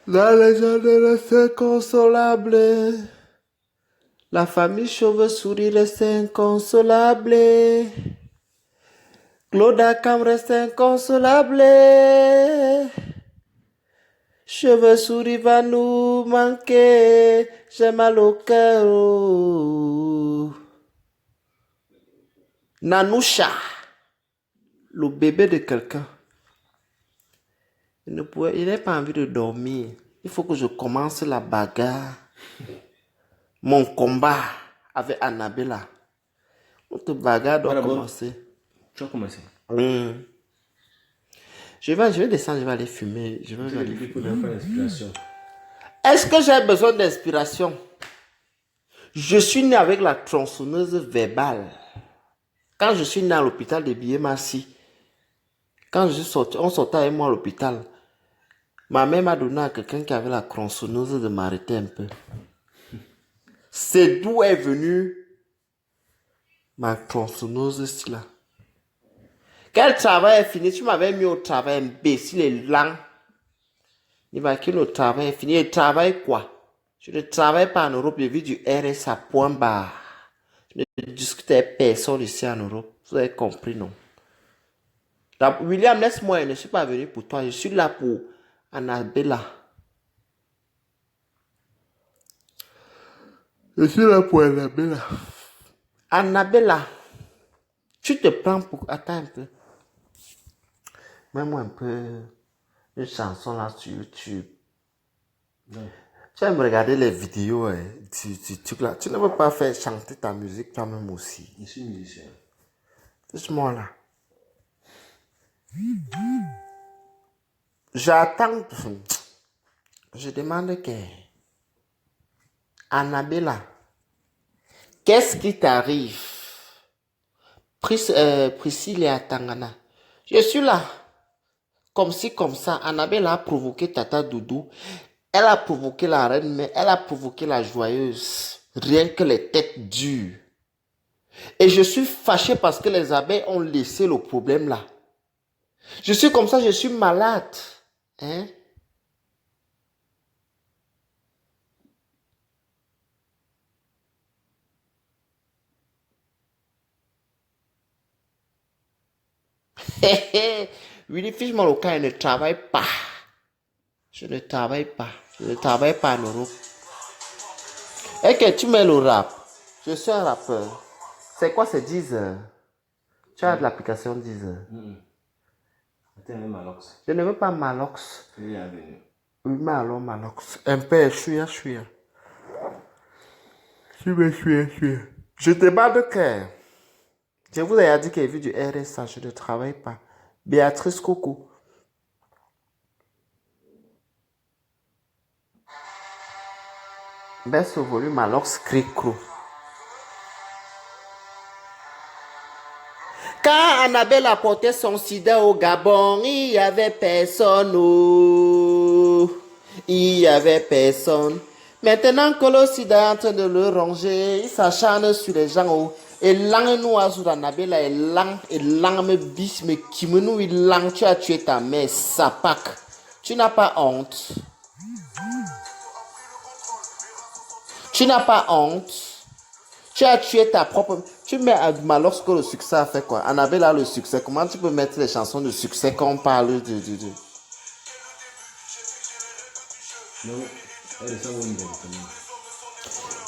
La légende reste inconsolable. La famille Chauve-souris reste inconsolable. Claude Akam reste inconsolable. Chauve-souris va nous manquer. J'ai mal au cœur. Oh. Nanoucha, le bébé de quelqu'un. Il n'a pas envie de dormir. Il faut que je commence la bagarre. Mon combat avec Annabella. Notre bagarre doit commencer. Tu as commencé. Je vais descendre, je vais aller fumer. Je vais aller fumer. Est-ce que j'ai besoin d'inspiration? Je suis né avec la tronçonneuse verbale. Quand je suis né à l'hôpital de Biémassi, quand on sortait avec moi à l'hôpital, ma mère m'a donné à quelqu'un qui avait la tronçonneuse de m'arrêter un peu. C'est d'où est venue ma tronçonneuse ici là. Quel travail est fini? Tu m'avais mis au travail, imbécile et lent. Il va que le travail est fini. Il travaille quoi? Je ne travaille pas en Europe. Je vis du RSA point barre. Je ne discute avec personne ici en Europe. Vous avez compris, non? William, laisse-moi. Je ne suis pas venu pour toi. Je suis là pour Annabella. Je suis là pour Annabella. Annabella, tu te prends pour... Attends un peu. Mets-moi un peu une chanson là sur YouTube. Ouais. Tu aimes regarder les vidéos du truc là. Tu ne veux pas faire chanter ta musique toi-même aussi. Je suis musicien. Laisse-moi là. J'attends. Je demande que... Annabella, qu'est-ce qui t'arrive? Priscilla Tangana. Je suis là. Comme si, comme ça, Annabella a provoqué Tata Doudou. Elle a provoqué la reine, mais elle a provoqué la joyeuse. Rien que les têtes dures. Et je suis fâché parce que les abeilles ont laissé le problème là. Je suis comme ça, je suis malade. Hein? Willy Fishman, au cas, il ne travaille pas. Je ne travaille pas. Je ne travaille pas en Europe. Et que tu mets le rap. Je suis un rappeur. C'est quoi, c'est Deezer? Tu as de l'application Deezer. Je ne veux pas Malox. Oui, mais alors Malox. Un peu, je suis. Je te demande que... Je vous ai dit qu'il vu du RSA, je ne travaille pas. Béatrice Coco. Baisse le volume Malox Cricro. Quand Annabelle apportait son sida au Gabon, il n'y avait personne. Oh. Il n'y avait personne. Maintenant que le sida est en train de le ronger, il s'acharne sur les gens. Oh. Et langue nous a sur Annabelle, et langue me bis, me kimono, il langue, tu as tué ta mère, sapak. Tu n'as pas honte. Tu n'as pas honte. Tu as tué ta propre... Tu mets Malox que le succès a fait quoi? Annabelle a le succès. Comment tu peux mettre les chansons de succès quand on parle de...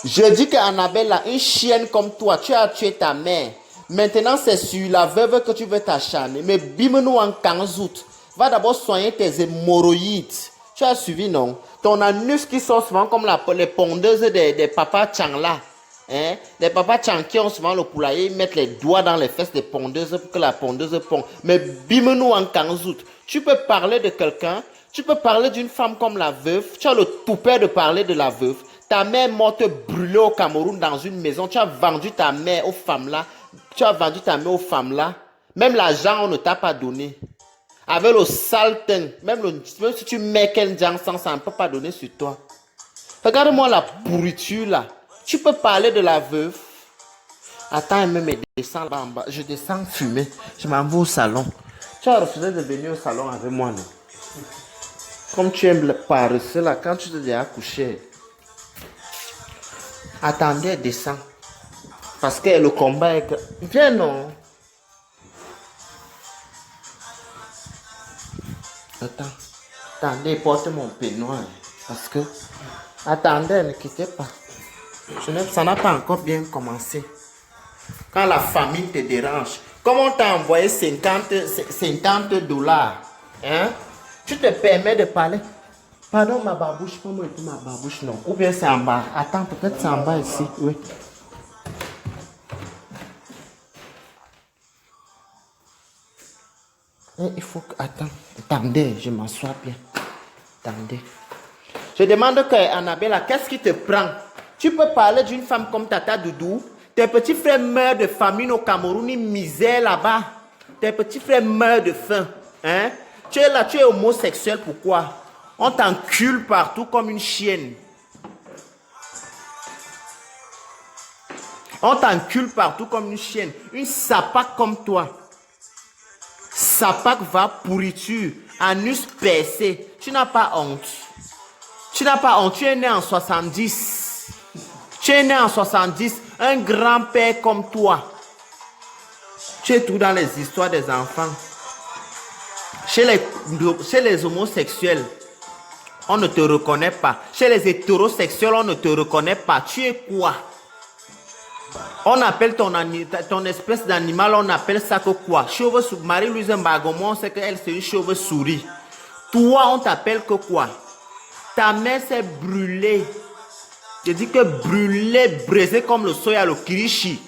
Je dis qu'Annabelle a une chienne comme toi. Tu as tué ta mère. Maintenant, c'est sur la veuve que tu veux t'acharner. Mais bime-nous en 15 août. Va d'abord soigner tes hémorroïdes. Tu as suivi, non? Ton anus qui sort souvent comme les pondeuses des papas Chang là. Hein? Les papas Chang qui ont souvent le poulailler, ils mettent les doigts dans les fesses des pondeuses pour que la pondeuse pond. Mais bime-nous en 15 août. Tu peux parler de quelqu'un, tu peux parler d'une femme comme la veuve, tu as le toupet de parler de la veuve. Ta mère morte brûlée au Cameroun dans une maison, tu as vendu ta mère aux femmes là. Tu as vendu ta mère aux femmes là. Même l'argent, on ne t'a pas donné. Avec le sale teint, même si tu mets quelqu'un sans, ça ne peut pas donner sur toi. Regarde-moi la pourriture là. Tu peux parler de la veuve. Attends, même descends là en bas. Je descends fumer. Je m'en vais au salon. Tu as refusé de venir au salon avec moi, non? Comme tu aimes le paresseux là, quand tu te dis à coucher. Attendez, descends. Parce que le combat est... Viens non. Attendez, porte mon peignoir. Parce que... Attendez, ne quittez pas. Ça n'a pas encore bien commencé. Quand la famille te dérange, comme on t'a envoyé 50 $, hein? Tu te permets de parler. Pardon, ma babouche, pas moi et tout ma babouche, non. Ou bien c'est en bas. Attends, peut-être c'est en bas ici, oui. Et il faut que... Attendez, je m'assois bien. Attendez. Je demande à Annabella, qu'est-ce qui te prend? Tu peux parler d'une femme comme Tata Doudou? Tes petits frères meurent de famine au Cameroun, une misère là-bas. Tes petits frères meurent de faim. Hein? Tu es là, tu es homosexuel, pourquoi? On t'encule partout comme une chienne. On t'encule partout comme une chienne. Une sapac comme toi. Sapac va pourriture, anus percé. Tu n'as pas honte. Tu n'as pas honte. Tu es né en 70. Tu es né en 70. Un grand-père comme toi. Tu es tout dans les histoires des enfants. Chez les homosexuels, on ne te reconnaît pas. Chez les hétérosexuels, on ne te reconnaît pas. Tu es quoi? On appelle ton espèce d'animal, on appelle ça que quoi? Chauve-souris. Marie-Louise Mbagomon, on sait qu'elle c'est une chauve-souris. Toi, on t'appelle que quoi? Ta mère s'est brûlée. Je dis que brûlée, brisée comme le soya le kirishi.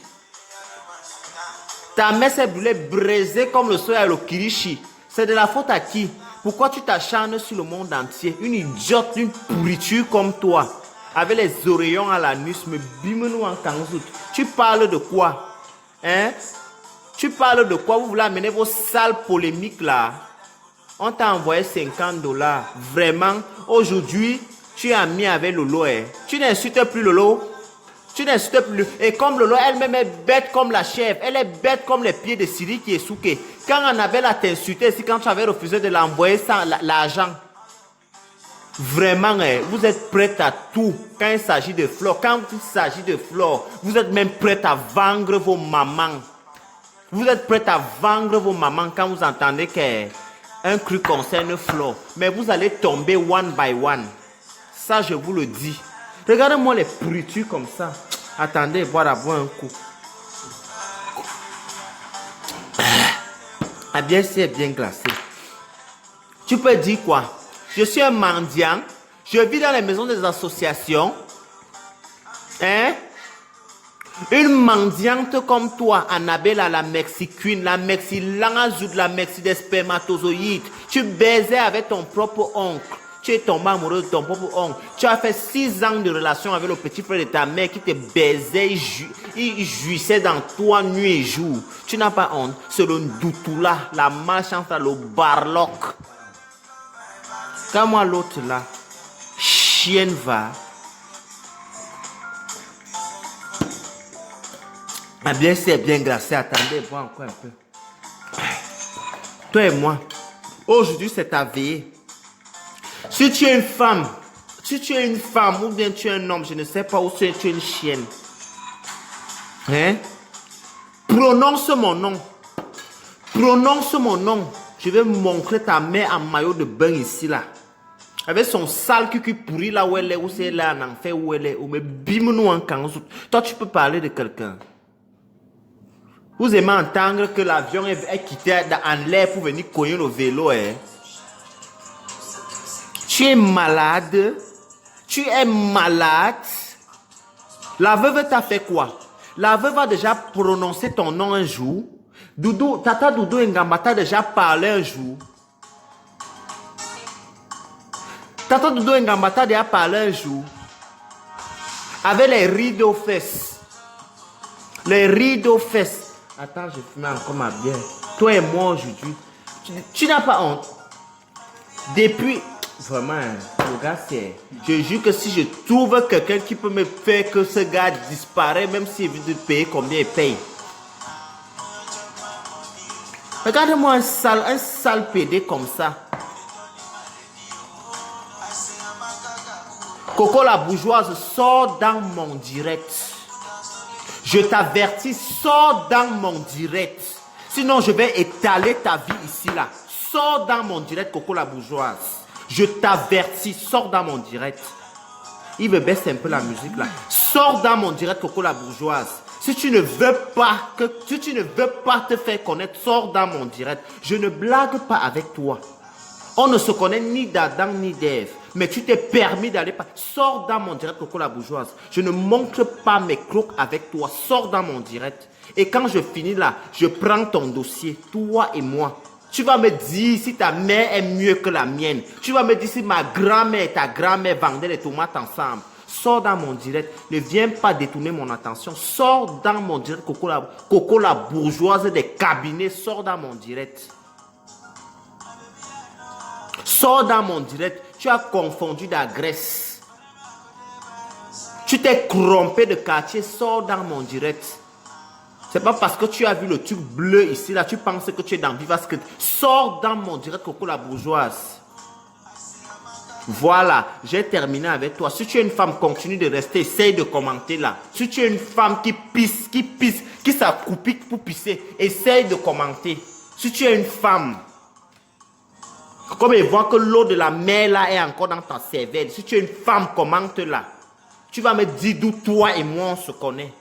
Ta mère s'est brûlée, brisée comme le soya le kirishi. C'est de la faute à qui? Pourquoi tu t'acharnes sur le monde entier? Une idiote, une pourriture comme toi. Avec les oreillons à l'anus, me bime-nous en kanzout. Tu parles de quoi? Hein? Tu parles de quoi? Vous voulez amener vos sales polémiques là? On t'a envoyé 50 $. Vraiment, aujourd'hui, tu es ami avec Lolo. Hein? Tu n'insultes plus Lolo. Tu n'insultes plus. Et comme Lolo, elle-même est bête comme la chèvre. Elle est bête comme les pieds de Siri qui est souké. Quand Annabelle t'a insulté, c'est quand tu avais refusé de l'envoyer l'argent. Vraiment, vous êtes prête à tout quand il s'agit de fleurs. Quand il s'agit de fleurs, vous êtes même prête à vendre vos mamans. Vous êtes prête à vendre vos mamans quand vous entendez qu'un truc concerne fleurs. Mais vous allez tomber one by one. Ça, je vous le dis. Regardez-moi les pourritures comme ça. Attendez, boire un coup. Ah bien, c'est bien glacé. Tu peux dire quoi? Je suis un mendiant. Je vis dans les maisons des associations. Hein? Une mendiante comme toi, Annabella, la Mexicaine, la Mexilangazout, la Mexi des spermatozoïdes. Tu baisais avec ton propre oncle. Tu es tombé amoureux de ton propre oncle. Tu as fait 6 ans de relation avec le petit frère de ta mère qui te baisait, il jouissait dans toi nuit et jour. Tu n'as pas honte. C'est le Doutoula, la malchance, le barloc. Quand moi l'autre là, chienne va. Ah bien c'est bien glacé. Attendez, bois encore un peu. Toi et moi, aujourd'hui c'est ta veillée. Si tu es une femme, ou bien tu es un homme, je ne sais pas où tu es une chienne. Hein? Prononce mon nom. Prononce mon nom. Je vais montrer ta mère en maillot de bain ici là. Avec son sale cul pourri là où elle est, où c'est là en enfer où elle est, où me bime nous en kanzout. Toi tu peux parler de quelqu'un. Vous aimez entendre que l'avion est quitté en l'air pour venir cogner le vélo. Hein? Tu es malade. Tu es malade. La veuve t'a fait quoi? La veuve a déjà prononcé ton nom un jour. Tata Doudou Ngamba t'a déjà parlé un jour. Tata Doudou Ngamba t'a déjà parlé un jour. Avec les rideaux fesses. Les rideaux fesses. Attends, je fume encore ma bière. Toi et moi aujourd'hui. Tu n'as pas honte. Depuis... Vraiment, le gars, c'est... Je jure que si je trouve quelqu'un qui peut me faire que ce gars disparaît, même s'il veut payer combien il paye. Regardez-moi un sale PD comme ça. Coco la bourgeoise, sors dans mon direct. Je t'avertis, sors dans mon direct. Sinon, je vais étaler ta vie ici, là. Sors dans mon direct, Coco la bourgeoise. Je t'avertis, sors dans mon direct. Il me baisse un peu la musique, là. Sors dans mon direct, Coco la bourgeoise. Si tu ne veux pas te faire connaître, sors dans mon direct. Je ne blague pas avec toi. On ne se connaît ni d'Adam ni d'Ève. Mais tu t'es permis d'aller pas. Sors dans mon direct, Coco la bourgeoise. Je ne montre pas mes crocs avec toi. Sors dans mon direct. Et quand je finis là, je prends ton dossier, toi et moi. Tu vas me dire si ta mère est mieux que la mienne. Tu vas me dire si ma grand-mère et ta grand-mère vendaient les tomates ensemble. Sors dans mon direct. Ne viens pas détourner mon attention. Sors dans mon direct, Coco la bourgeoise des cabinets. Sors dans mon direct. Sors dans mon direct. Tu as confondu d'adresse. Tu t'es trompé de quartier. Sors dans mon direct. C'est pas parce que tu as vu le truc bleu ici, là, tu penses que tu es dans Vivascript. Sors dans mon direct, Coco la bourgeoise. Voilà, j'ai terminé avec toi. Si tu es une femme, continue de rester. Essaye de commenter là. Si tu es une femme qui pisse, qui s'accroupit pour pisser, essaye de commenter. Si tu es une femme, comme ils voient que l'eau de la mer là est encore dans ta cervelle. Si tu es une femme, commente là. Tu vas me dire d'où toi et moi on se connaît.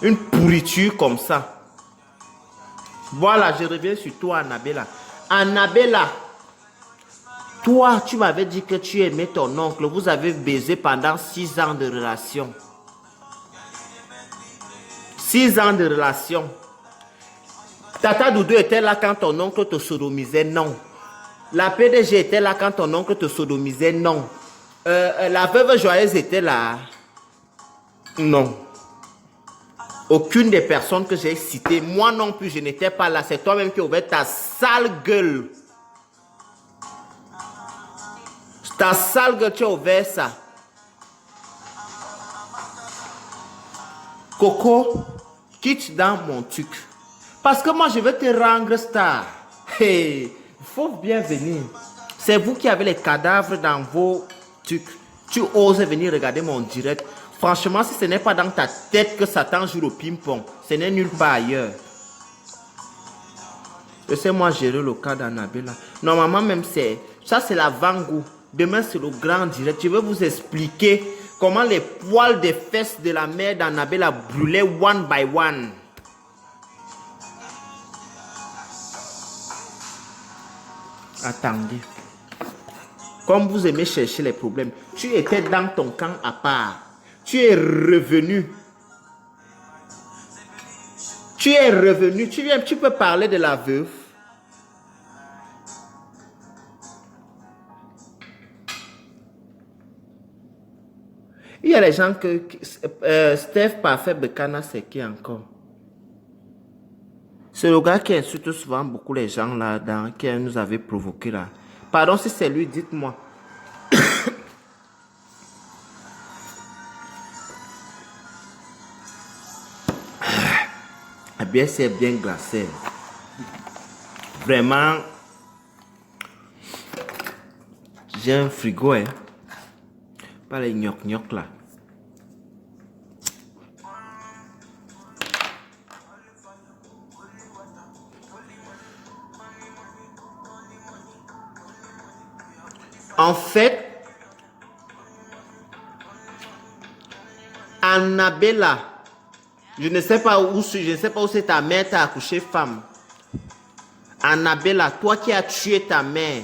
Une pourriture comme ça. Voilà, je reviens sur toi, Annabella. Annabella, toi, tu m'avais dit que tu aimais ton oncle. Vous avez baisé pendant 6 ans de relation. 6 ans de relation. Tata Doudou était là quand ton oncle te sodomisait, non. La PDG était là quand ton oncle te sodomisait, non. La veuve joyeuse était là. Non. Aucune des personnes que j'ai citées, moi non plus, je n'étais pas là. C'est toi-même qui as ouvert ta sale gueule. Ta sale gueule, tu as ouvert ça. Coco, quitte dans mon truc. Parce que moi, je vais te rendre star. Hey, il faut bien venir. C'est vous qui avez les cadavres dans vos trucs. Tu oses venir regarder mon direct. Franchement, si ce n'est pas dans ta tête que Satan joue au ping-pong, ce n'est nulle part ailleurs. Laissez-moi gérer le cas d'Annabella. Normalement, même ça, c'est l'avant-goût. Demain, c'est le grand direct. Je vais vous expliquer comment les poils des fesses de la mère d'Annabella brûlaient one by one. Attendez. Comme vous aimez chercher les problèmes, tu étais dans ton camp à part. Tu es revenu. Tu es revenu. Tu peux parler de la veuve. Il y a les gens que... Steph Parfait Bekana, c'est qui encore? C'est le gars qui insulte souvent beaucoup les gens là, qui nous avait provoqué là. Pardon si c'est lui, dites-moi. Eh bien, c'est bien glacé. Vraiment, j'ai un frigo, hein. Pas les gnoc-gnoc là. En fait, Annabella, je ne sais pas où c'est ta mère t'a accouché femme. Annabella, toi qui as tué ta mère,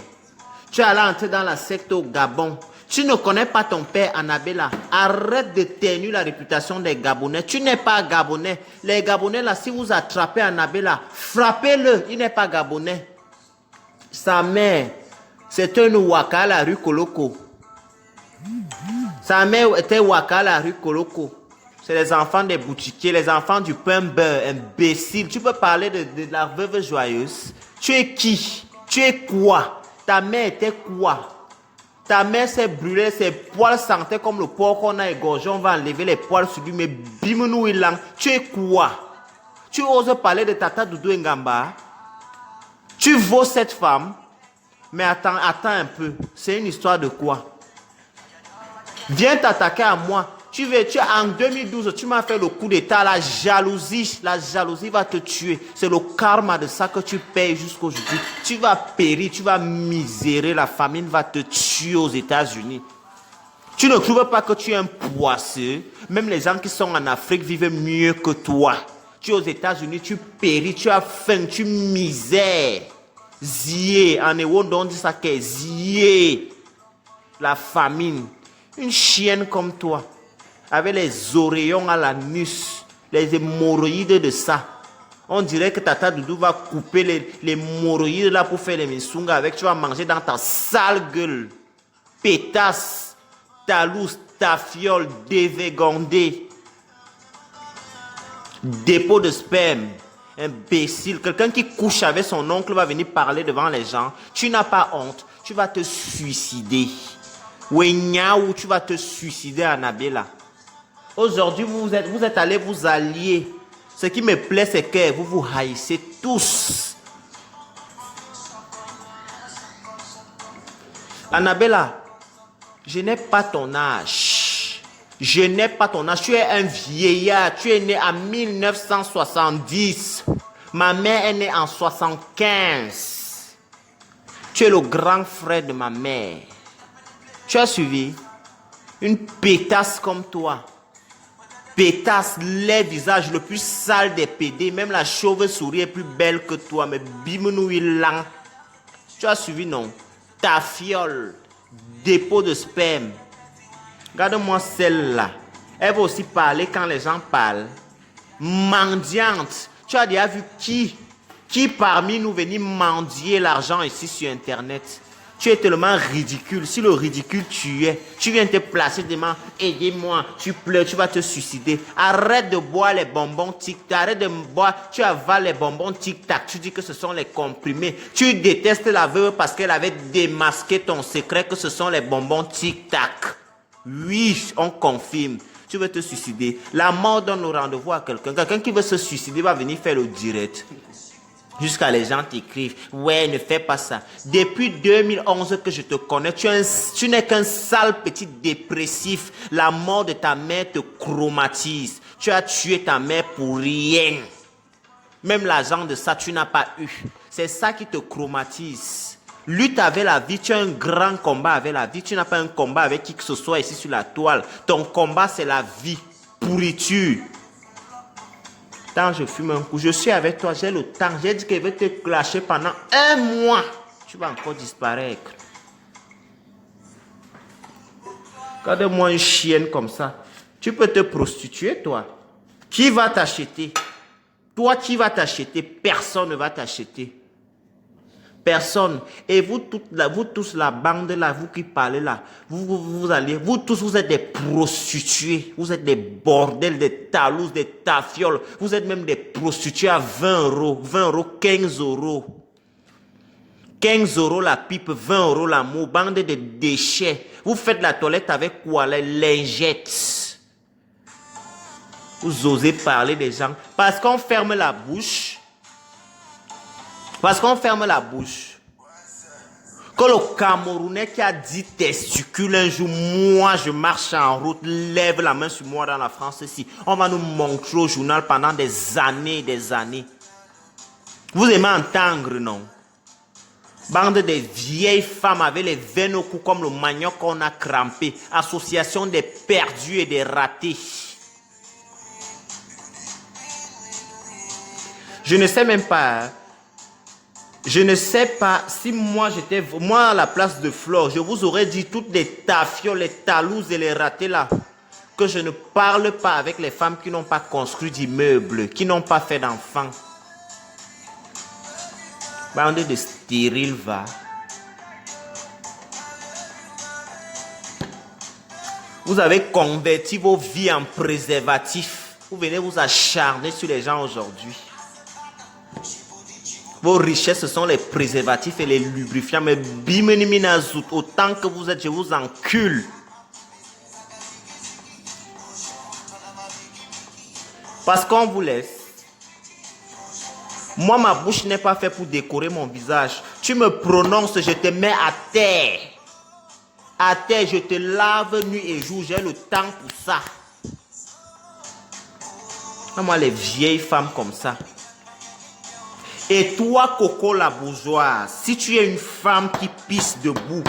tu es allé entrer dans la secte au Gabon. Tu ne connais pas ton père, Annabella. Arrête de tenir la réputation des Gabonais. Tu n'es pas Gabonais. Les Gabonais, là, si vous attrapez Annabella, frappez-le. Il n'est pas Gabonais. Sa mère, c'était une Waka à la rue Koloko. Sa mère était Waka à la rue Koloko. C'est les enfants des boutiquiers, les enfants du pain beurre, imbécile. Tu peux parler de la veuve joyeuse. Tu es qui? Tu es quoi? Ta mère était quoi? Ta mère s'est brûlée, ses poils sentaient comme le porc qu'on a égorgé. On va enlever les poils sur lui, mais bim-nous ilang. Tu es quoi? Tu oses parler de Tata Doudou Ngamba? Tu vaux cette femme? Mais attends un peu. C'est une histoire de quoi? Viens t'attaquer à moi. En 2012, tu m'as fait le coup d'état. La jalousie va te tuer. C'est le karma de ça que tu payes jusqu'à aujourd'hui. Tu vas périr, tu vas misérer. La famine va te tuer aux États-Unis. Tu ne trouves pas que tu es un poisseux? Même les gens qui sont en Afrique vivent mieux que toi. Tu es aux États-Unis, tu péris, tu as faim, tu misères. Zié, en Ewondo, on dit ça qu'est zié. La famine. Une chienne comme toi, avec les oreillons à la nuque, les hémorroïdes de ça. On dirait que Tata Doudou va couper les hémorroïdes là pour faire les misunga avec. Tu vas manger dans ta sale gueule. Pétasse. Talouse, tafiole, dévégondé, dépôt de sperme, imbécile. Quelqu'un qui couche avec son oncle va venir parler devant les gens. Tu n'as pas honte, tu vas te suicider. Ou tu vas te suicider, Annabella. Aujourd'hui, vous êtes allés vous allier. Ce qui me plaît, c'est que vous vous haïssez tous. Annabella, je n'ai pas ton âge. Je n'ai pas ton âge. Tu es un vieillard. Tu es né en 1970. Ma mère est née en 75. Tu es le grand frère de ma mère. Tu as suivi? Une pétasse comme toi. Pétasse, les visages le plus sale des PD. Même la chauve-souris est plus belle que toi. Mais bimounoui lent. Tu as suivi, non? Ta fiole. Dépôt de sperme. Regarde-moi celle-là. Elle va aussi parler quand les gens parlent. Mendiante. Tu as déjà vu qui parmi nous venir mendier l'argent ici sur Internet? Tu es tellement ridicule. Si le ridicule tu es, tu viens te placer devant, aidez-moi, tu pleures, tu vas te suicider. Arrête de boire les bonbons tic-tac. Arrête de boire, tu avales les bonbons tic-tac. Tu dis que ce sont les comprimés. Tu détestes la veuve parce qu'elle avait démasqué ton secret que ce sont les bonbons tic-tac. Oui, on confirme. Tu veux te suicider. La mort donne le rendez-vous à quelqu'un. Quelqu'un qui veut se suicider va venir faire le direct. Jusqu'à les gens t'écrivent, ouais, ne fais pas ça. Depuis 2011 que je te connais, tu n'es qu'un sale petit dépressif. La mort de ta mère te chromatise. Tu as tué ta mère pour rien. Même l'argent de ça, tu n'as pas eu. C'est ça qui te chromatise. Lutte avec la vie, tu as un grand combat avec la vie. Tu n'as pas un combat avec qui que ce soit ici sur la toile. Ton combat, c'est la vie. Pourriture. Quand je fume un coup, je suis avec toi, j'ai le temps. J'ai dit que je vais te clasher pendant 1 mois. Tu vas encore disparaître. Regarde-moi une chienne comme ça. Tu peux te prostituer, toi. Qui va t'acheter? Toi, qui va t'acheter? Personne ne va t'acheter. Personne. Et vous tous, la bande là, vous qui parlez là, vous tous, vous êtes des prostituées, vous êtes des bordels, des talouses, des tafioles, vous êtes même des prostituées à 20 €, 20 €, 15 €. 15 € la pipe, 20 € l'amour, bande de déchets. Vous faites la toilette avec quoi? Les lingettes. Vous osez parler des gens. Parce qu'on ferme la bouche. Parce qu'on ferme la bouche. Que le Camerounais qui a dit testicule un jour, moi je marche en route, lève la main sur moi dans la France ici. On va nous montrer au journal pendant des années et des années. Vous aimez entendre, non? Bande de vieilles femmes avec les veines au cou comme le manioc qu'on a crampé. Association des perdus et des ratés. Je ne sais même pas. Je ne sais pas si moi j'étais à la place de Flore, je vous aurais dit toutes les tafioles, les talouses et les ratés là, que je ne parle pas avec les femmes qui n'ont pas construit d'immeubles, qui n'ont pas fait d'enfants. Bande de stériles, va. Vous avez converti vos vies en préservatifs. Vous venez vous acharner sur les gens aujourd'hui. Vos richesses, ce sont les préservatifs et les lubrifiants. Mais bimenimina-zout, autant que vous êtes, je vous encule. Parce qu'on vous laisse. Moi, ma bouche n'est pas faite pour décorer mon visage. Tu me prononces, je te mets à terre. À terre, je te lave nuit et jour. J'ai le temps pour ça. Moi, les vieilles femmes comme ça. Et toi, Coco la bourgeoise, si tu es une femme qui pisse debout,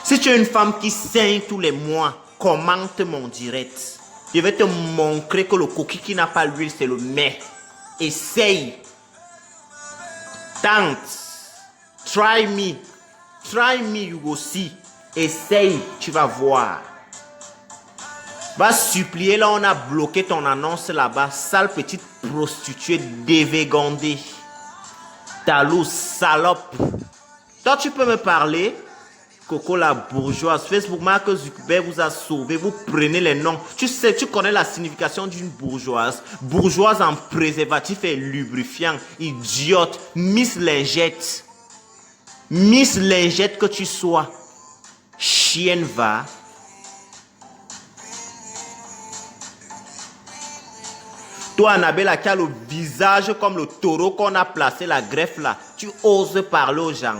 si tu es une femme qui saigne tous les mois, commente mon direct. Je vais te montrer que le coquille qui n'a pas l'huile, c'est le mets. Essaye. Tente. Try me, you go see. Essaye, tu vas voir. Va supplier, là on a bloqué ton annonce là-bas. Sale petite prostituée dévégondée. Talou, salope. Toi tu peux me parler? Coco la bourgeoise. Facebook Mark Zuckerberg vous a sauvé. Vous prenez les noms. Tu sais, tu connais la signification d'une bourgeoise. Bourgeoise en préservatif et lubrifiant. Idiote. Miss Lingette. Miss Lingette que tu sois. Chienne va. Toi, Annabelle, qui a le visage comme le taureau qu'on a placé la greffe là, tu oses parler aux gens.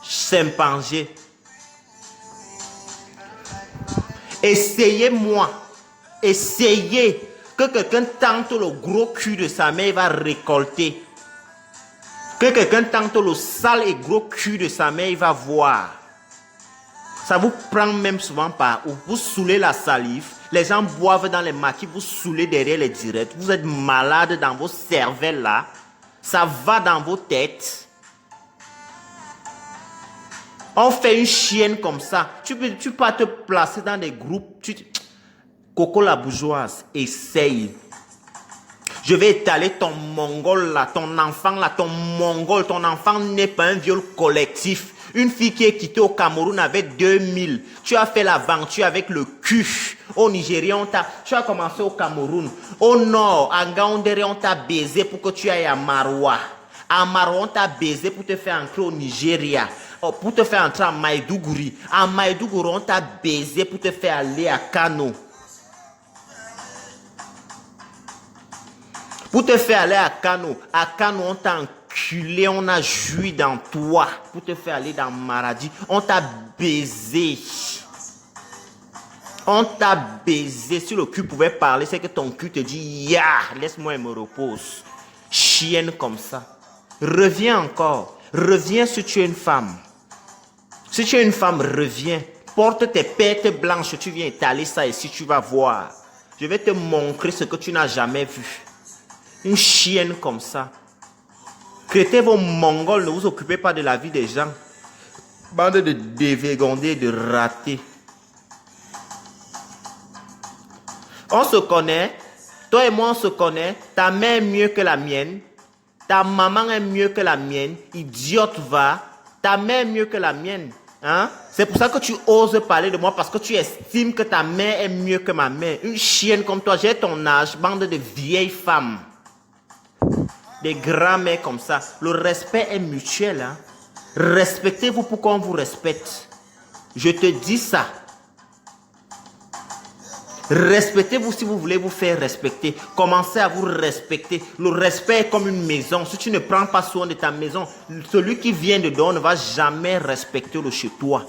Chimpanzé. Essayez-moi. Essayez que quelqu'un tente le gros cul de sa mère, il va récolter. Que quelqu'un tente le sale et gros cul de sa mère, il va voir. Ça vous prend même souvent par où vous saoulez la salive. Les gens boivent dans les maquis, vous saoulez derrière les directs. Vous êtes malade dans vos cervelles là. Ça va dans vos têtes. On fait une chienne comme ça. Tu peux pas te placer dans des groupes. Coco la bourgeoise, essaye. Je vais étaler ton mongol là, ton enfant là, ton mongol. Ton enfant n'est pas un viol collectif. Une fille qui est quittée au Cameroun avec 2000. Tu as fait l'aventure avec le cul. Au Nigeria, tu as commencé au Cameroun. Au nord, à Ngaoundéré, on t'a baisé pour que tu ailles à Maroua. À Maroua, on t'a baisé pour te faire entrer au Nigeria. Pour te faire entrer à Maïdougouri. À Maïdougouri, on t'a baisé pour te faire aller à Kano. Pour te faire aller à Kano, on t'a enculé, on a joui dans toi. Pour te faire aller dans Maradi, on t'a baisé. On t'a baisé. Si le cul pouvait parler, c'est que ton cul te dit, ya, laisse-moi me repose. Chienne comme ça. Reviens encore. Reviens si tu es une femme. Si tu es une femme, reviens. Porte tes pertes blanches, tu viens étaler ça ici, tu vas voir. Je vais te montrer ce que tu n'as jamais vu. Une chienne comme ça. Crétez vos mongols, ne vous occupez pas de la vie des gens. Bande de dévégondés, de ratés. On se connaît. Toi et moi, on se connaît. Ta mère est mieux que la mienne. Ta maman est mieux que la mienne. Idiote va. Ta mère est mieux que la mienne. Hein? C'est pour ça que tu oses parler de moi, parce que tu estimes que ta mère est mieux que ma mère. Une chienne comme toi, j'ai ton âge, bande de vieilles femmes. Des grands-mères comme ça. Le respect est mutuel. Hein? Respectez-vous pour qu'on vous respecte. Je te dis ça. Respectez-vous si vous voulez vous faire respecter. Commencez à vous respecter. Le respect est comme une maison. Si tu ne prends pas soin de ta maison, celui qui vient dedans ne va jamais respecter le chez toi.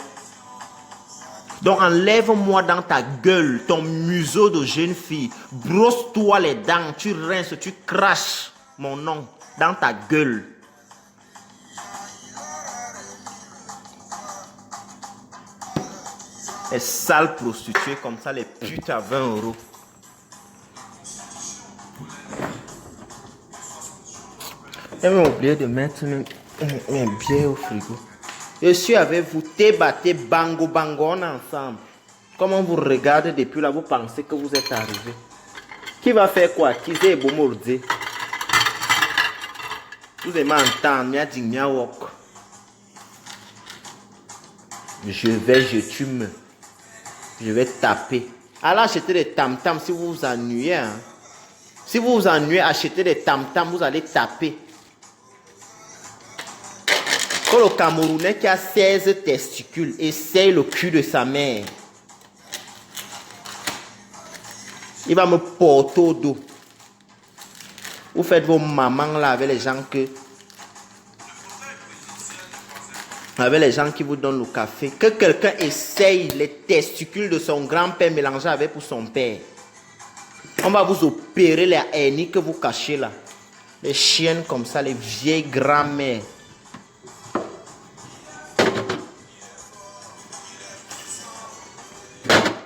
Donc enlève-moi dans ta gueule ton museau de jeune fille. Brosse-toi les dents, tu rinces, tu craches mon nom dans ta gueule. Les sales prostituées comme ça, les putes à 20 €. J'avais oublié de mettre un bière au frigo. Je suis avec vous, Tébaté, Bango, Bango, on est ensemble. Comme on vous regarde depuis là, vous pensez que vous êtes arrivé. Qui va faire quoi? Qui c'est Bomordé? Vous aimez entendre, mia ding, mia wok. Je tume. Je vais taper. Allez acheter des tam-tams si vous vous ennuyez. Hein. Si vous vous ennuyez, achetez des tam-tams, vous allez taper. Quand le Camerounais qui a 16 testicules essaye le cul de sa mère, il va me porter au dos. Vous faites vos mamans là avec les gens que... avec les gens qui vous donnent le café, que quelqu'un essaye les testicules de son grand-père mélangés avec pour son père. On va vous opérer les hernies que vous cachez là. Les chiennes comme ça, les vieilles grand-mères.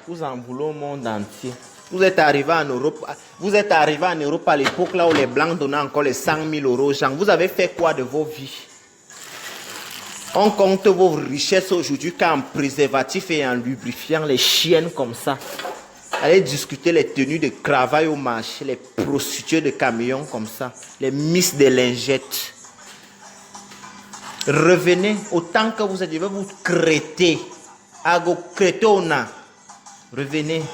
Vous en voulez au monde entier. Vous êtes arrivé en Europe. Vous êtes arrivé en Europe à l'époque là où les Blancs donnaient encore les 100 000 euros aux gens. Vous avez fait quoi de vos vies? On compte vos richesses aujourd'hui qu'en préservatif et en lubrifiant les chiennes comme ça. Allez discuter les tenues de cravaille au marché, les prostituées de camions comme ça, les miss des lingettes. Revenez autant que vous êtes, je vais vous créter. Ago crétona. Revenez.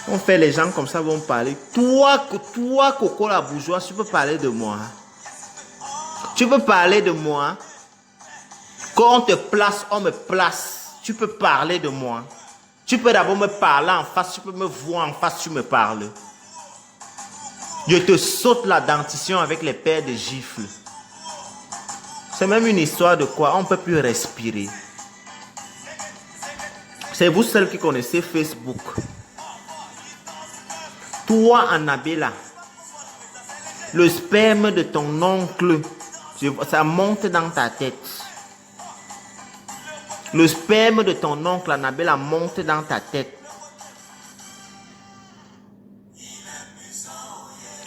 On fait les gens comme ça vont parler. Toi, Coco la bourgeoise, tu peux parler de moi. Tu peux parler de moi. Quand on te place, on me place. Tu peux parler de moi. Tu peux d'abord me parler en face. Tu peux me voir en face, tu me parles. Je te saute la dentition avec les paires de gifles. C'est même une histoire de quoi on ne peut plus respirer. C'est vous seul qui connaissez Facebook. Toi, Annabella, le sperme de ton oncle, ça monte dans ta tête. Le sperme de ton oncle, Annabella, monte dans ta tête.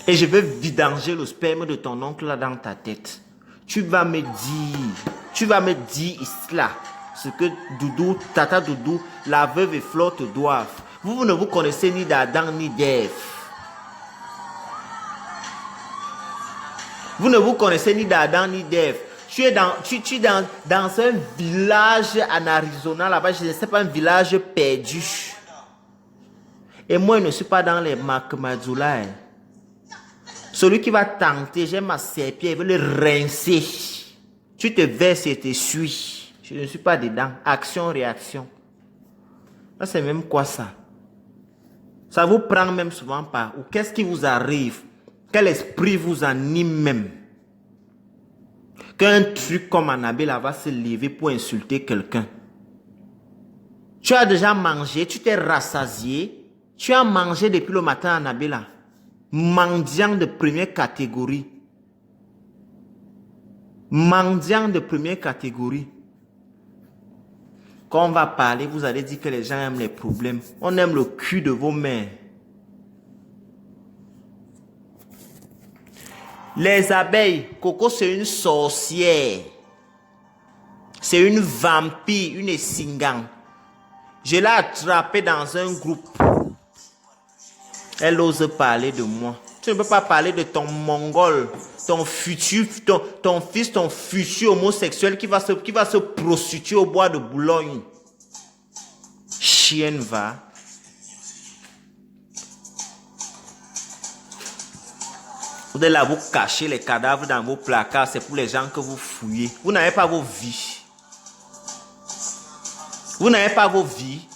Et je veux vidanger le sperme de ton oncle là dans ta tête. Tu vas me dire là, ce que Doudou, Tata Doudou, la veuve et Flore te doivent. Vous ne vous connaissez ni d'Adam ni d'Ève. Vous ne vous connaissez ni d'Adam ni d'Ève. Tu es dans un village en Arizona, là-bas, je ne sais pas, un village perdu. Et moi, je ne suis pas dans les Makmadjoula. Celui qui va tenter, j'ai ma serpillère, il veut le rincer. Tu te verses et te suis. Je ne suis pas dedans. Action, réaction. Ça, c'est même quoi ça? Ça vous prend même souvent pas. Ou qu'est-ce qui vous arrive? Quel esprit vous anime même? Qu'un truc comme Annabella va se lever pour insulter quelqu'un. Tu as déjà mangé, tu t'es rassasié. Tu as mangé depuis le matin, Annabella. Mendiant de première catégorie. Mendiant de première catégorie. Quand on va parler, vous allez dire que les gens aiment les problèmes. On aime le cul de vos mères. Les abeilles, Coco, c'est une sorcière. C'est une vampire, une essingan. Je l'ai attrapée dans un groupe. Elle ose parler de moi. Tu ne peux pas parler de ton mongol, ton futur, ton fils, ton futur homosexuel qui va se prostituer au bois de Boulogne. Chienne va. Vous allez là vous cacher les cadavres dans vos placards, c'est pour les gens que vous fouillez. Vous n'avez pas vos vies. Vous n'avez pas vos vies.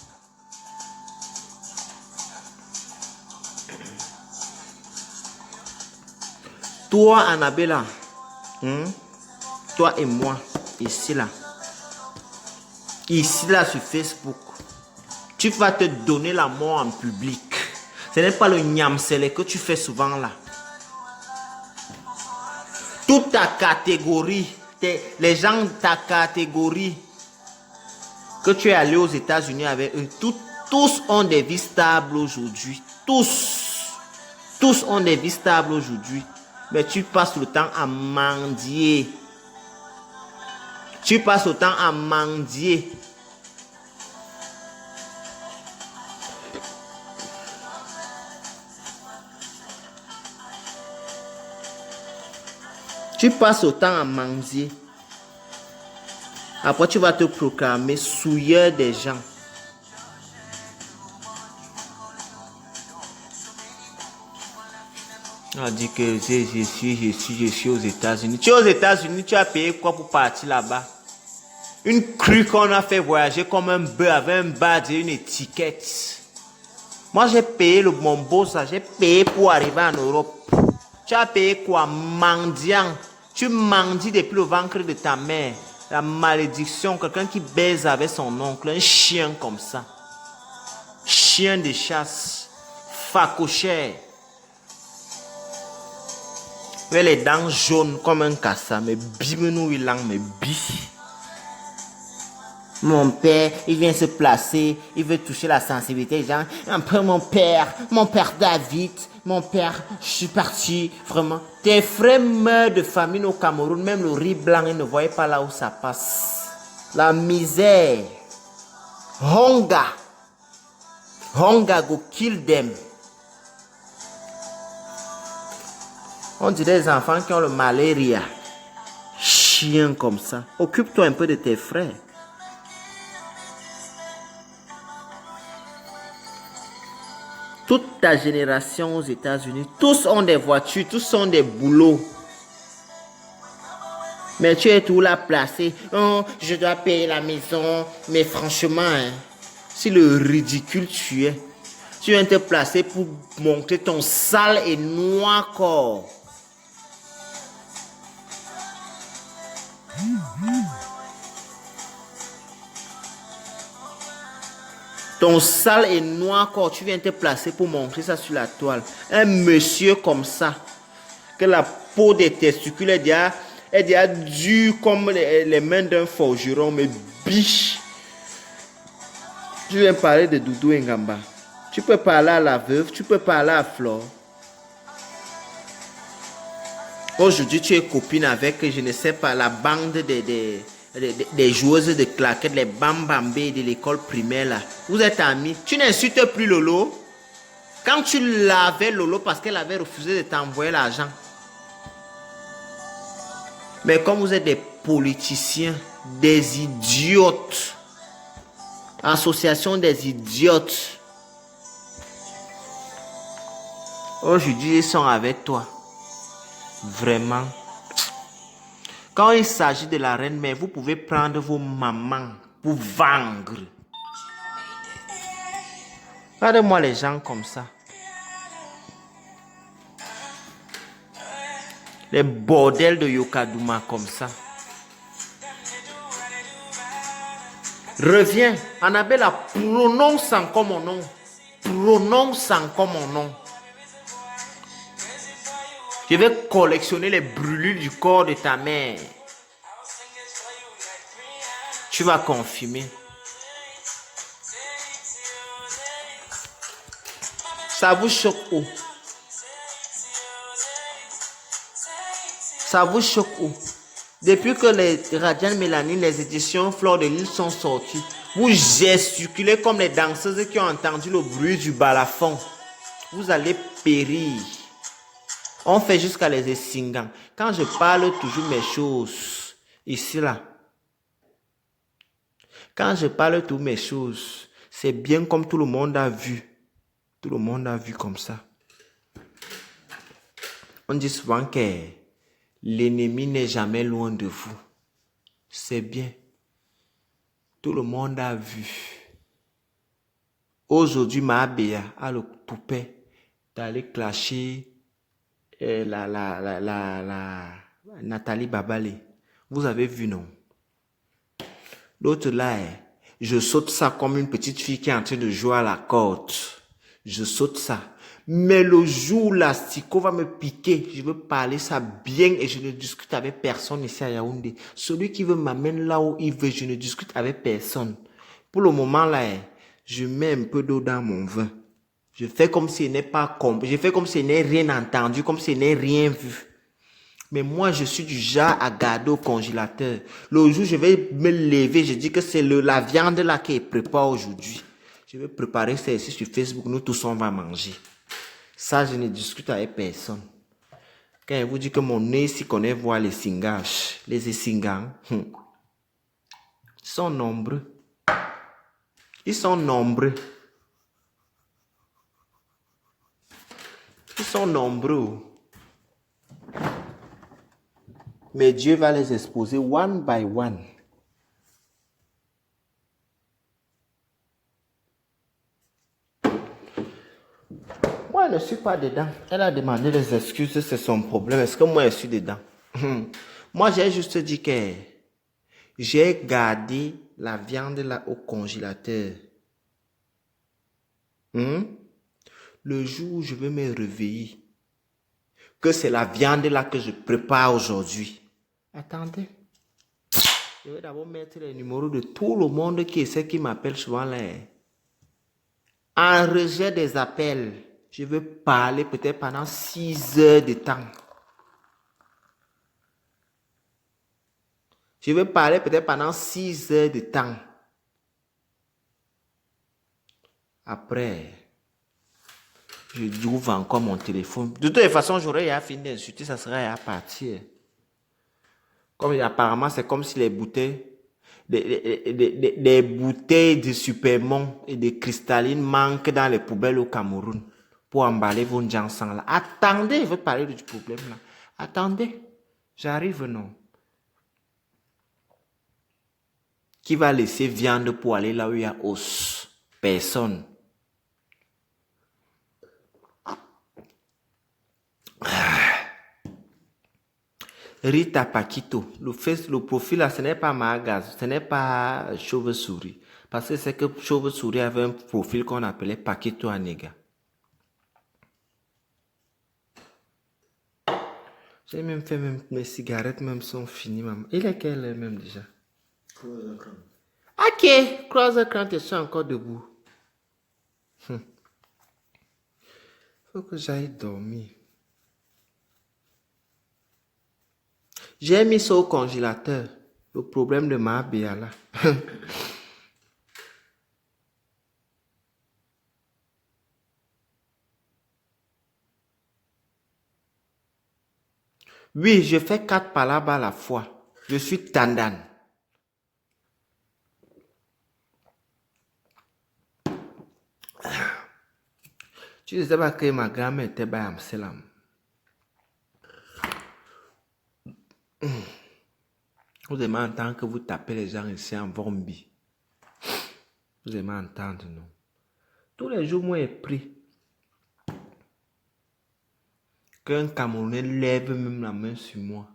Toi, Annabella, toi et moi, ici là, sur Facebook, tu vas te donner la mort en public. Ce n'est pas le nyamsele que tu fais souvent là. Toute ta catégorie, les gens de ta catégorie, que tu es allé aux États-Unis avec eux, tous ont des vies stables aujourd'hui. Tous ont des vies stables aujourd'hui. Mais tu passes le temps à mendier. Tu passes le temps à mendier. Tu passes le temps à mendier. Après, tu vas te proclamer souilleur des gens. On dit que je suis aux États-Unis. Tu es aux États-Unis, tu as payé quoi pour partir là-bas? Une crue qu'on a fait voyager comme un bœuf avec un badge et une étiquette. Moi, j'ai payé mon beau ça. J'ai payé pour arriver en Europe. Tu as payé quoi? Mendiant. Tu mendies depuis le ventre de ta mère. La malédiction, quelqu'un qui baise avec son oncle, un chien comme ça. Chien de chasse, facochère. Avec les dents jaunes comme un cassa, mais bime-nous il mais bi. Mon père, il vient se placer, il veut toucher la sensibilité des gens. Un peu mon père David, mon père, je suis parti, vraiment. Tes frères meurent de famine au Cameroun, même le riz blanc, ils ne voyaient pas là où ça passe. La misère. Hunger go kill them. On dirait des enfants qui ont le malaria. Chien comme ça. Occupe-toi un peu de tes frères. Toute ta génération aux États-Unis, tous ont des voitures, tous ont des boulots. Mais tu es tout là placé. Oh, je dois payer la maison. Mais franchement, hein, si le ridicule tu es, tu viens te placer pour montrer ton sale et noir corps. Ton sale et noir corps, tu viens te placer pour montrer ça sur la toile. Un monsieur comme ça, que la peau des testicules est déjà dure comme les mains d'un forgeron, mais biche. Tu viens parler de Doudou Ngamba. Tu peux parler à la veuve, tu peux parler à Flore. Aujourd'hui, tu es copine avec, je ne sais pas, la bande des joueuses de claquettes, les bambambés de l'école primaire là. Vous êtes amis. Tu n'insultes plus Lolo. Quand tu lavais Lolo parce qu'elle avait refusé de t'envoyer l'argent. Mais comme vous êtes des politiciens, des idiotes, association des idiotes, aujourd'hui ils sont avec toi. Vraiment. Quand il s'agit de la reine mère, vous pouvez prendre vos mamans pour vendre. Regardez-moi les gens comme ça. Les bordels de Yokadouma comme ça. Reviens. Annabella, prononce encore mon nom. Prononce encore mon nom. Je vais collectionner les brûlures du corps de ta mère. Tu vas confirmer. Ça vous choque où? Ça vous choque où? Depuis que les Radiant Mélanie, les éditions Fleur de Lys sont sorties, vous gesticulez comme les danseuses qui ont entendu le bruit du balafon. Vous allez périr. On fait jusqu'à les essingants. Quand je parle toujours mes choses, ici là, quand je parle toutes mes choses, c'est bien comme tout le monde a vu. Tout le monde a vu comme ça. On dit souvent que l'ennemi n'est jamais loin de vous. C'est bien. Tout le monde a vu. Aujourd'hui, ma Béa a le toupet d'aller clasher Nathalie Babalé. Vous avez vu, non? L'autre là, je saute ça comme une petite fille qui est en train de jouer à la corde. Je saute ça. Mais le jour où l'asticot va me piquer, je veux parler ça bien et je ne discute avec personne ici à Yaoundé. Celui qui veut m'amener là où il veut, je ne discute avec personne. Pour le moment là, je mets un peu d'eau dans mon vin. Je fais comme si n'est pas compris. Je fais comme si n'est rien entendu, comme si n'est rien vu. Mais moi, je suis du genre à garder au congélateur. Le jour, je vais me lever, je dis que c'est la viande là qui est préparée aujourd'hui. Je vais préparer ça ici sur Facebook, nous tous on va manger. Ça, je ne discute avec personne. Quand je vous dis que mon nez ici connaît voir les singages, les essingants, ils sont nombreux. Ils sont nombreux. Ils sont nombreux. Mais Dieu va les exposer one by one. Moi, ne suis pas dedans. Elle a demandé des excuses, c'est son problème. Est-ce que moi, je suis dedans? Moi, j'ai juste dit que j'ai gardé la viande là au congélateur. Le jour où je vais me réveiller, que c'est la viande là que je prépare aujourd'hui. Attendez. Je vais d'abord mettre les numéros de tout le monde qui m'appelle souvent là. En rejet des appels, je vais parler peut-être pendant 6 heures de temps. Je vais parler peut-être pendant 6 heures de temps. Après, je ouvre encore mon téléphone. De toute façon, j'aurais à fini d'insulter, ça serait à partir. Comme apparemment, c'est comme si les bouteilles, des bouteilles de Supermont et de cristalline manquent dans les poubelles au Cameroun pour emballer vos gens sang là. Attendez, je veux parler du problème là. Attendez, j'arrive non. Qui va laisser viande pour aller là où il y a os? Personne. Rita Paquito, le profil là, ce n'est pas Magaz, ce n'est pas Chauve-souris. Parce que c'est que Chauve-souris avait un profil qu'on appelait Paquito Anega. J'ai même fait mes cigarettes, même sont finies, maman. Il est quelle heure même déjà? Ok, croise quand je suis encore debout. Faut que j'aille dormir. J'ai mis ça au congélateur. Le problème de ma béala. Oui, je fais 4 palabres à la fois. Je suis Tandan. Tu ne sais pas que ma grand-mère était à Amsterdam. Vous aimez entendre que vous tapez les gens ici en Vombi. Vous aimez entendre, non? Tous les jours, moi, j'ai pris qu'un Camerounais lève même la main sur moi.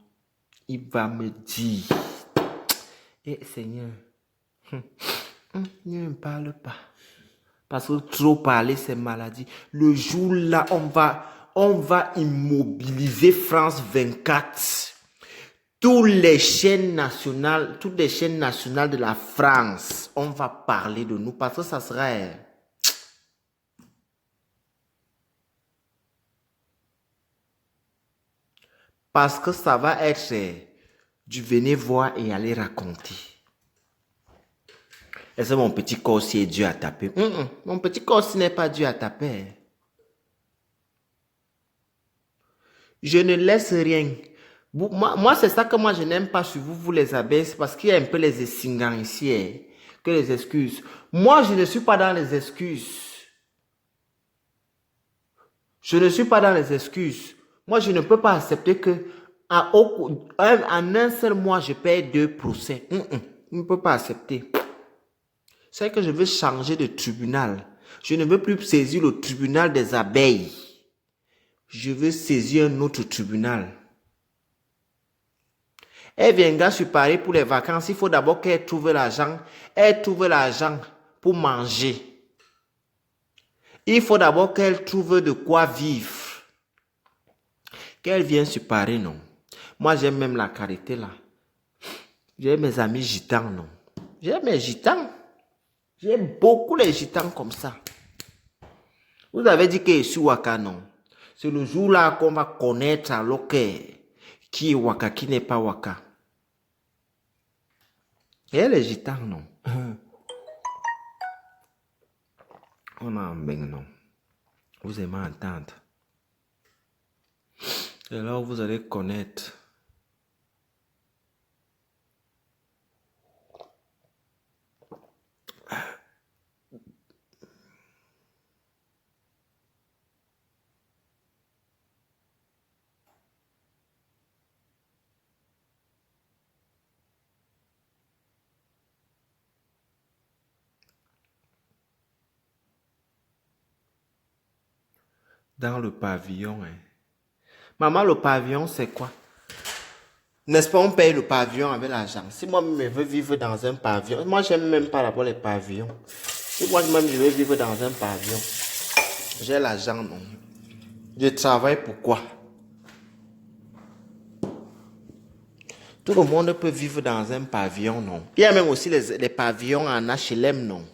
Il va me dire, eh Seigneur, ne me parle pas. Parce que trop parler, c'est maladie. Le jour là, on va immobiliser France 24. Toutes les chaînes nationales de la France, on va parler de nous parce que ça sera... Parce que ça va être du venez voir et aller raconter. Est-ce que mon petit corps si est dû à taper? Mon petit corps si n'est pas dû à taper. Je ne laisse rien. Moi c'est ça que moi je n'aime pas sur vous, vous les abeilles, c'est parce qu'il y a un peu les essingants ici, que les excuses. Moi je ne suis pas dans les excuses. Je ne suis pas dans les excuses. Moi je ne peux pas accepter que en un seul mois je paye 2 procès. Je ne peux pas accepter. C'est que je veux changer de tribunal. Je ne veux plus saisir le tribunal des abeilles. Je veux saisir un autre tribunal. Elle viendra sur Paris pour les vacances. Il faut d'abord qu'elle trouve l'argent. Elle trouve l'argent pour manger. Il faut d'abord qu'elle trouve de quoi vivre. Qu'elle vienne sur Paris, non. Moi, j'aime même la carité, là. J'ai mes amis gitans, non. J'ai mes gitans. J'aime beaucoup les gitans comme ça. Vous avez dit que je suis Waka, non. C'est le jour là qu'on va connaître alors qui est Waka, qui n'est pas Waka. Et les gitans, non. On a un beng, non. Vous aimez entendre. Et là, vous allez connaître. Dans le pavillon, hein. Maman, le pavillon, c'est quoi? N'est-ce pas, on paye le pavillon avec l'argent. Si moi-même je veux vivre dans un pavillon, moi, j'aime même pas d'abord les pavillons. Si moi-même je veux vivre dans un pavillon, j'ai l'argent, non. Je travaille pour quoi? Tout le monde peut vivre dans un pavillon, non. Il y a même aussi les pavillons en HLM, non.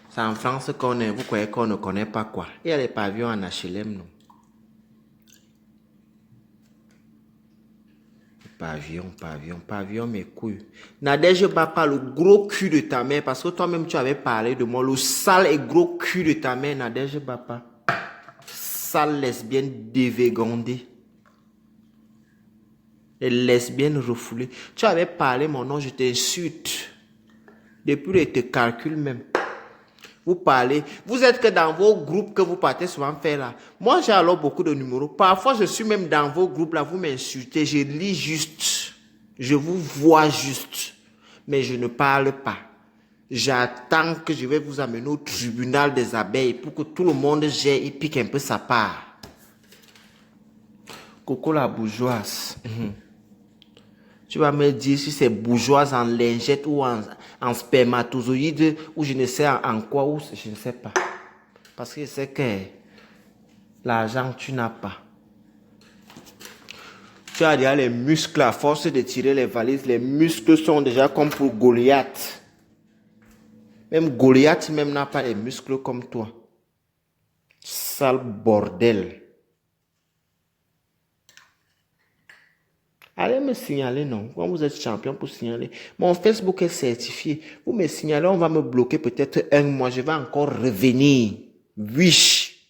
C'est en France qu'on est. Vous croyez qu'on ne connaît pas quoi? Il y a les pavillons en HLM, non. Pavillon, mes couilles. Nadège bat pas le gros cul de ta mère parce que toi-même tu avais parlé de moi. Le sale et gros cul de ta mère, Nadège bat pas. Sale lesbienne dévégondée. Les lesbiennes refoulées. Tu avais parlé mon nom, je t'insulte. Depuis, je te calcule même. Vous parlez, vous êtes que dans vos groupes que vous partez souvent faire là. Moi, j'ai alors beaucoup de numéros. Parfois, je suis même dans vos groupes là, vous m'insultez. Je lis juste. Je vous vois juste. Mais je ne parle pas. J'attends que je vais vous amener au tribunal des abeilles pour que tout le monde gère et pique un peu sa part. Coco la bourgeoise. Tu vas me dire si c'est bourgeoise en lingette ou en spermatozoïde ou je ne sais en quoi ou je ne sais pas. Parce que je sais que l'argent tu n'as pas. Tu as déjà les muscles à force de tirer les valises. Les muscles sont déjà comme pour Goliath. Même Goliath même n'a pas les muscles comme toi. Sale bordel. Allez me signaler, non. Quand vous êtes champion pour signaler. Mon Facebook est certifié. Vous me signalez, on va me bloquer peut-être un mois. Je vais encore revenir. Wish.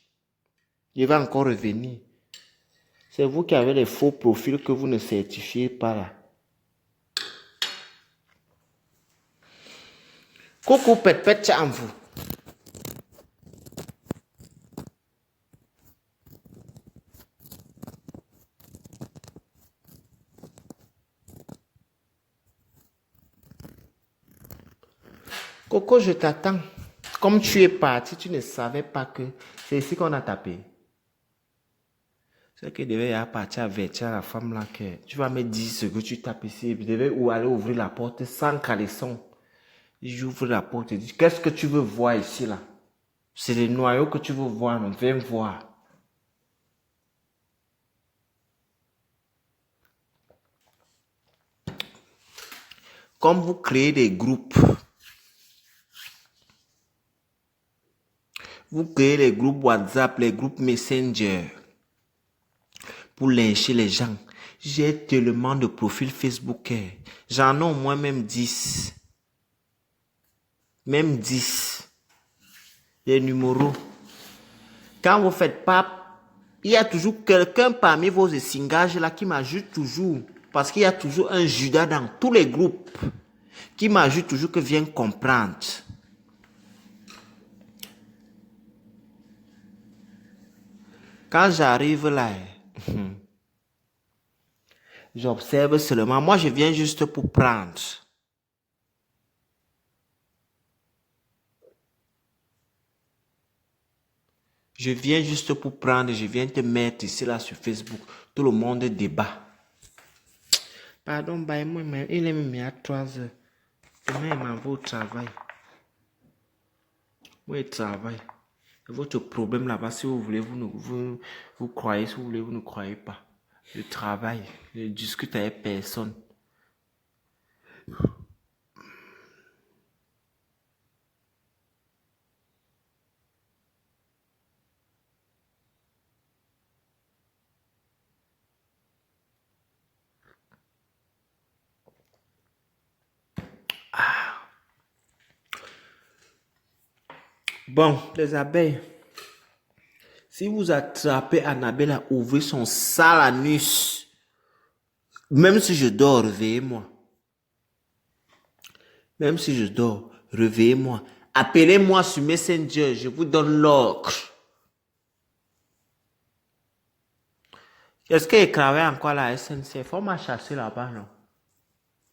Je vais encore revenir. C'est vous qui avez les faux profils que vous ne certifiez pas là. Coucou, pète en vous. Coco, je t'attends. Comme tu es parti, tu ne savais pas que c'est ici qu'on a tapé. C'est qu'il devait partir avertir la femme là que tu vas me dire ce que tu tapes ici. Tu devais aller ouvrir la porte sans caleçon. J'ouvre la porte et dis, qu'est-ce que tu veux voir ici là? C'est les noyaux que tu veux voir, non? Viens voir. Comme vous créez des groupes, vous créez les groupes WhatsApp, les groupes Messenger pour lyncher les gens. J'ai tellement de profils Facebook. J'en ai au moins même 10. Même 10. Les numéros. Quand vous faites pas, il y a toujours quelqu'un parmi vos essingages là qui m'ajoute toujours. Parce qu'il y a toujours un Judas dans tous les groupes qui m'ajoute toujours que viens comprendre. Quand j'arrive là, j'observe seulement. Moi, je viens juste pour prendre. Je viens juste pour prendre. Je viens te mettre ici là sur Facebook. Tout le monde débat. Pardon, bah, moi, il est mis à 3 heures. Demain, il m'envoie au travail. Moi, il travaille. Votre problème là-bas, si vous voulez, vous croyez, si vous voulez, vous ne croyez pas. Je travaille, je discute avec personne. Bon, les abeilles, si vous attrapez Annabelle à ouvrir son sale anus, même si je dors, réveillez-moi. Même si je dors, réveillez-moi. Appelez-moi sur Messenger, je vous donne l'ordre. Est-ce qu'il travaille encore à la SNCF? On m'a chassé là-bas, non?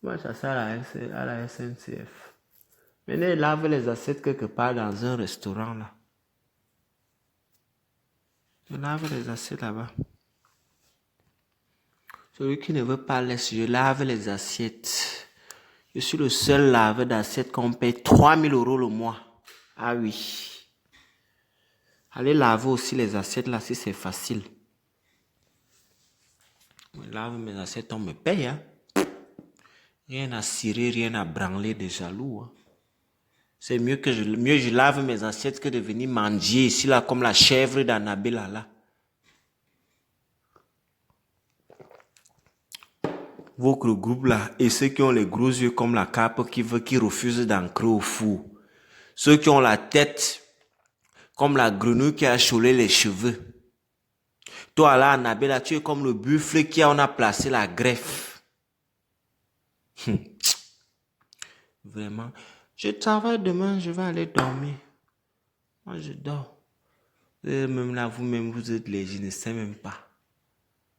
On m'a chassé à la SNCF. Venez lave les assiettes quelque part dans un restaurant là. Je lave les assiettes là-bas. Celui qui ne veut pas laisse, je lave les assiettes. Je suis le seul laveur d'assiettes qu'on paye 3 000 € le mois. Ah oui. Allez laver aussi les assiettes là si c'est facile. Je lave mes assiettes, on me paye. Hein? Rien à cirer, rien à branler de jaloux. Hein? C'est mieux que je lave mes assiettes que de venir manger ici là comme la chèvre d'Annabella là. Votre groupe là et ceux qui ont les gros yeux comme la cape qui refusent d'entrer au four. Ceux qui ont la tête comme la grenouille qui a cholé les cheveux. Toi là, Annabella, tu es comme le buffle qui en a placé la greffe. Vraiment. Je travaille demain, je vais aller dormir. Moi, je dors. Même là, vous-même, vous êtes les, je ne sais même pas.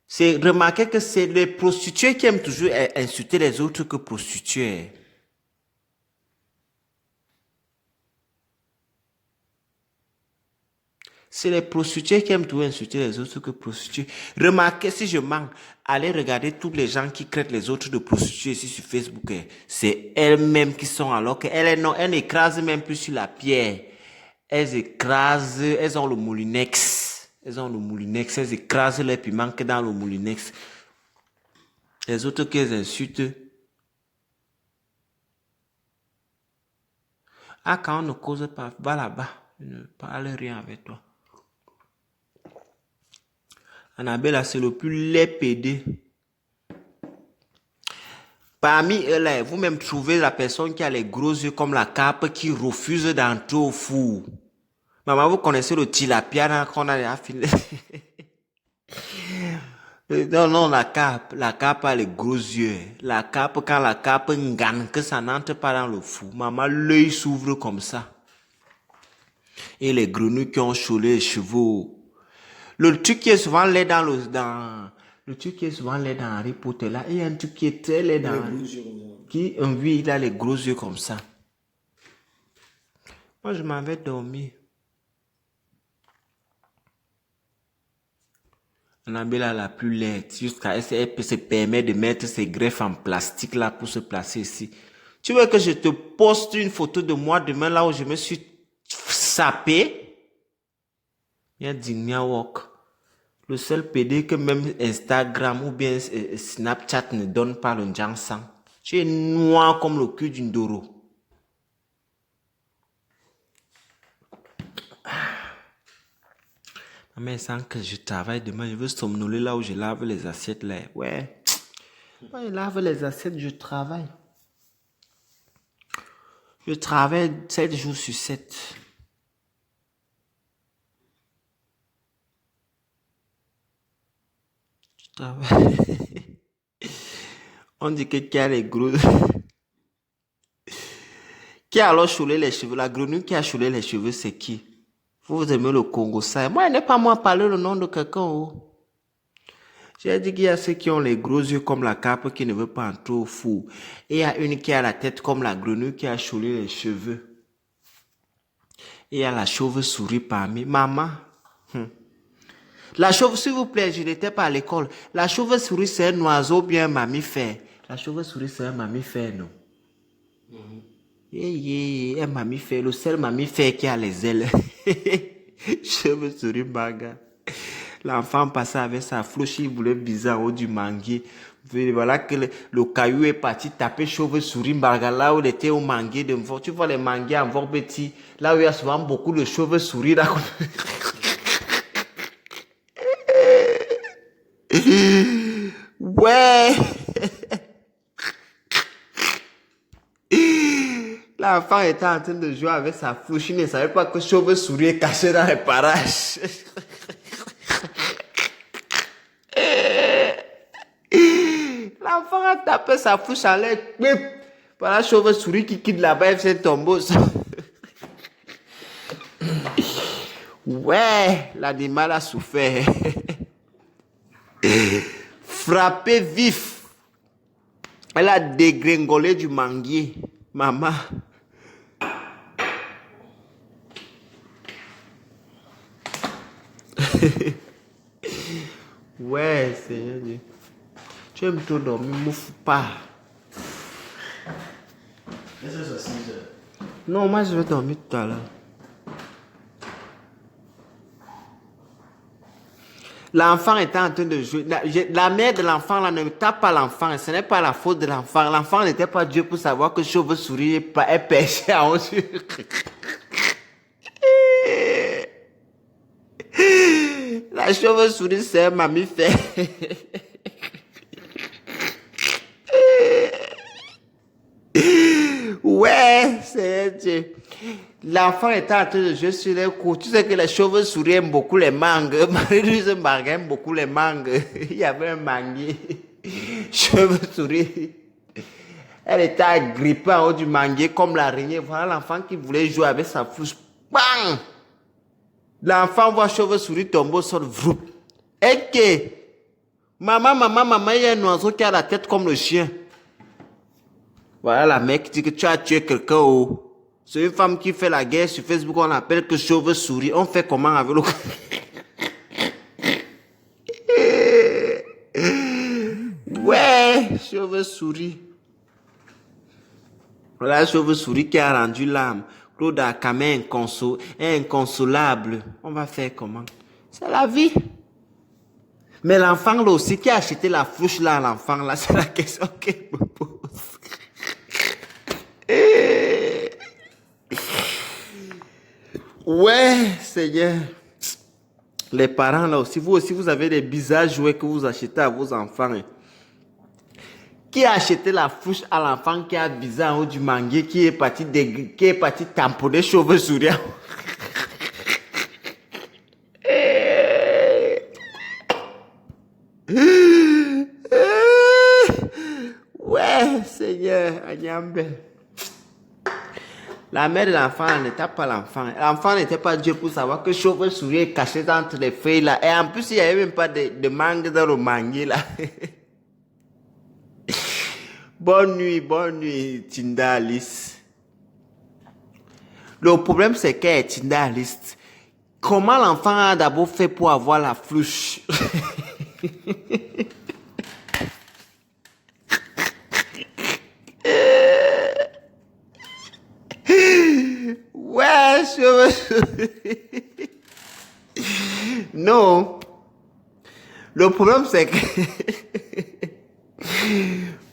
C'est remarquez que c'est les prostituées qui aiment toujours insulter les autres que prostituées. C'est les prostituées qui aiment toujours insulter les autres que prostituées. Remarquez, si je manque, allez regarder tous les gens qui traitent les autres de prostituées ici sur Facebook. C'est elles-mêmes qui sont, alors qu'elles n'écrasent même plus sur la pierre. Elles écrasent, elles ont le moulinex. Elles écrasent les piments que dans le moulinex. Les autres qui les insultent. Ah, quand on ne cause pas, va là-bas. Je ne parle rien avec toi. Annabella, c'est le plus laid pédé. Parmi eux, là, vous-même trouvez la personne qui a les gros yeux comme la cape qui refuse d'entrer au four. Maman, vous connaissez le tilapia qu'on a affiné. Non, la cape a les gros yeux. La cape, quand la cape ngane, que ça n'entre pas dans le four. Maman, l'œil s'ouvre comme ça. Et les grenouilles qui ont cholé les cheveux. Le truc qui est souvent laid le truc qui est souvent laid dans Harry Potter là, il y a un truc qui est très laid dans oui, il a les gros yeux comme ça. Moi, je m'en vais dormir. Annabella la plus laide, jusqu'à ce qu'elle se permet de mettre ses greffes en plastique là pour se placer ici. Tu veux que je te poste une photo de moi demain là où je me suis sapé? Il y a Digna Walk. Le seul PD que même Instagram ou bien Snapchat ne donne pas le Jansan. Tu es noir comme le cul d'une doro. Mais sans que je travaille demain, je veux somnoler là où je lave les assiettes là. Ouais. Quand je lave les assiettes, je travaille. Je travaille 7 jours sur 7. Je travaille. On dit que qui a les gros... Qui a alors choulé les cheveux? La grenouille qui a choulé les cheveux, c'est qui? Vous aimez le Congo, ça. Moi, il n'est pas moi parler le nom de quelqu'un. Oh. J'ai dit qu'il y a ceux qui ont les gros yeux comme la cape qui ne veut pas entrer au four. Et il y a une qui a la tête comme la grenouille qui a choulé les cheveux. Et il y a la chauve-souris parmi. Maman. La chauve, s'il vous plaît, je n'étais pas à l'école. La chauve-souris, c'est un oiseau bien un mammifère. La chauve-souris, c'est un mammifère, non? Un mammifère, le seul mammifère qui a les ailes. Chauve-souris baga. L'enfant passait avec sa flèche, il voulait bizarre au du manguier. Voilà que le caillou est parti taper chauve-souris baga là où il était au manguier de Mvor. Tu vois les manguiers en Mvor petit, là où il y a souvent beaucoup de chauves-souris. Ouais. L'enfant était en train de jouer avec sa flèche, il ne savait pas que chauve-souris est caché dans les parages. L'enfant a tapé sa flèche en l'air. Voilà, chauve-souris qui quitte là-bas, elle s'est tombée. Ouais, l'animal a souffert. Frappé vif. Elle a dégringolé du manguier. Maman. Ouais, Seigneur Dieu. Tu aimes trop dormir, ne m'ouvre pas. Laisse-le sur 6 heures. Non, moi je vais dormir tout à l'heure. L'enfant était en train de jouer. La mère de l'enfant là ne tape pas l'enfant. Ce n'est pas la faute de l'enfant. L'enfant n'était pas Dieu pour savoir que chauve-souris est péché à Dieu. La chauve-souris, c'est mammifère. Ouais, c'est Dieu. L'enfant était en train de jouer sur les coups. Tu sais que les chauves-souris aiment beaucoup les mangues. Marie-Louise Marguerite aime beaucoup les mangues. Il y avait un manguier. Chauve-souris. Elle était agrippée en haut du manguier comme l'araignée. Voilà l'enfant qui voulait jouer avec sa flèche. Bang! L'enfant voit chauve-souris tomber au sol. Vroup. Et que, maman, il y a un oiseau qui a la tête comme le chien. Voilà la mère qui dit que tu as tué quelqu'un. Oh. C'est une femme qui fait la guerre sur Facebook. On appelle que chauve-souris. On fait comment avec le... Ouais, chauve-souris. Voilà, chauve-souris qui a rendu l'âme. Claude Akamé inconsolable. On va faire comment? C'est la vie. Mais l'enfant là aussi, qui a acheté la flèche là à l'enfant là, c'est la question qu'il me pose. Ouais, Seigneur. Les parents là aussi, vous avez des bizarres jouets que vous achetez à vos enfants. Hein. Qui a acheté la flèche à l'enfant qui a visé en haut du manguier, qui est parti tamponner chauve-souris? Ouais, Seigneur, Agnambe. La mère de l'enfant n'était pas l'enfant. L'enfant n'était pas Dieu pour savoir que chauve-souris est caché entre les feuilles là. Et en plus, il n'y avait même pas de mangue dans le manguier là. Bonne nuit, Tinda Alice. Le problème, c'est qu'elle est Tinda Alice. Comment l'enfant a d'abord fait pour avoir la flèche? Ouais, non. Le problème, c'est que...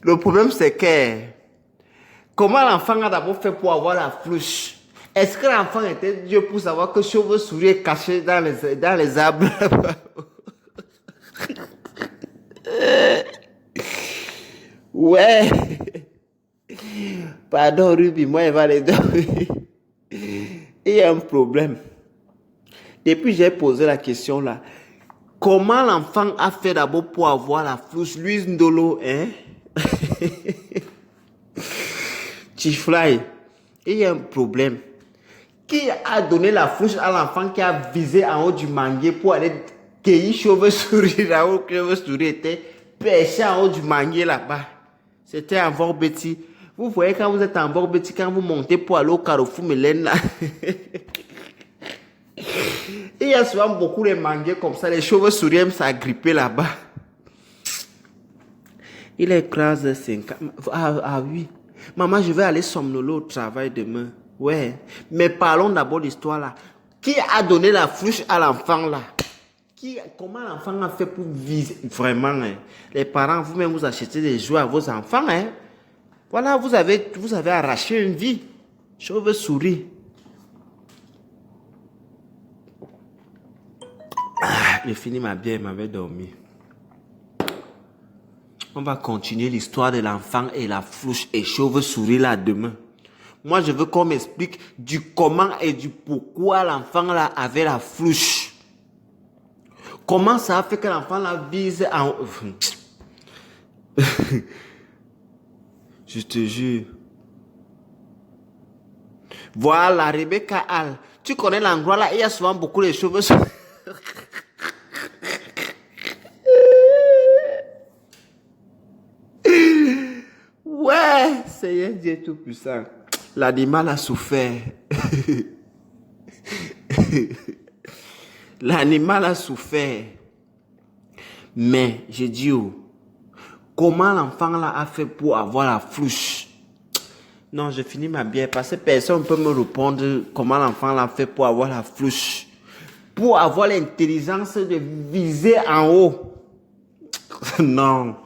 Le problème, c'est que... Comment l'enfant a d'abord fait pour avoir la flèche? Est-ce que l'enfant était Dieu pour savoir que chauve-souris est caché dans les arbres? Ouais. Pardon, Ruby, moi, il va les dormir. Il y a un problème. Depuis j'ai posé la question là, comment l'enfant a fait d'abord pour avoir la flèche? Louise Ndolo, hein? Chifly, il y a un problème. Qui a donné la flèche à l'enfant qui a visé en haut du manguier pour aller cueillir chauve-souris là où chauve-souris était perché en haut du manguier là-bas? C'était en Vorbeti. Vous voyez quand vous êtes en Vorbeti, quand vous montez pour aller au Carrefour Mélène là. Il y a souvent beaucoup de manguiers comme ça, les chauves-souris aiment s'agripper là-bas. Il écrase 5 ans. Ah oui. Maman, je vais aller somnoler au travail demain. Ouais. Mais parlons d'abord de l'histoire là. Qui a donné la flèche à l'enfant là? Comment l'enfant a fait pour viser? Vraiment, hein? Les parents, vous-même, vous achetez des jouets à vos enfants. Hein? Voilà, vous avez arraché une vie. Chauve-souris. J'ai fini ma bière, il m'avait dormi. On va continuer l'histoire de l'enfant et la flèche et chauve-souris là demain. Moi, je veux qu'on m'explique du comment et du pourquoi l'enfant là avait la flèche. Comment ça a fait que l'enfant la vise en... Je te jure. Voilà, Rebecca Al. Tu connais l'endroit là, il y a souvent beaucoup de cheveux. Ouais, Seigneur Dieu Tout-Puissant. L'animal a souffert. L'animal a souffert. Mais, j'ai dit, oh, comment l'enfant là a fait pour avoir la flouche? Non, je finis ma bière parce que personne ne peut me répondre comment l'enfant l'a fait pour avoir la flouche. Pour avoir l'intelligence de viser en haut. Non.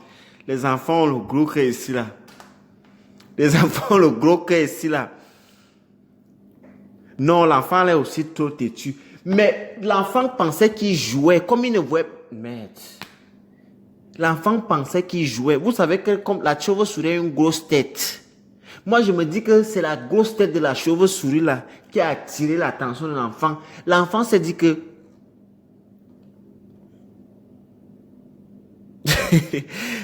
Les enfants ont le gros cœur ici là. Les enfants ont le gros cœur ici là. Non, l'enfant là est aussi trop têtu. Mais l'enfant pensait qu'il jouait. Comme il ne voyait... Merde. L'enfant pensait qu'il jouait. Vous savez que comme la chauve-souris a une grosse tête. Moi, je me dis que c'est la grosse tête de la chauve-souris là qui a attiré l'attention de l'enfant. L'enfant s'est dit que...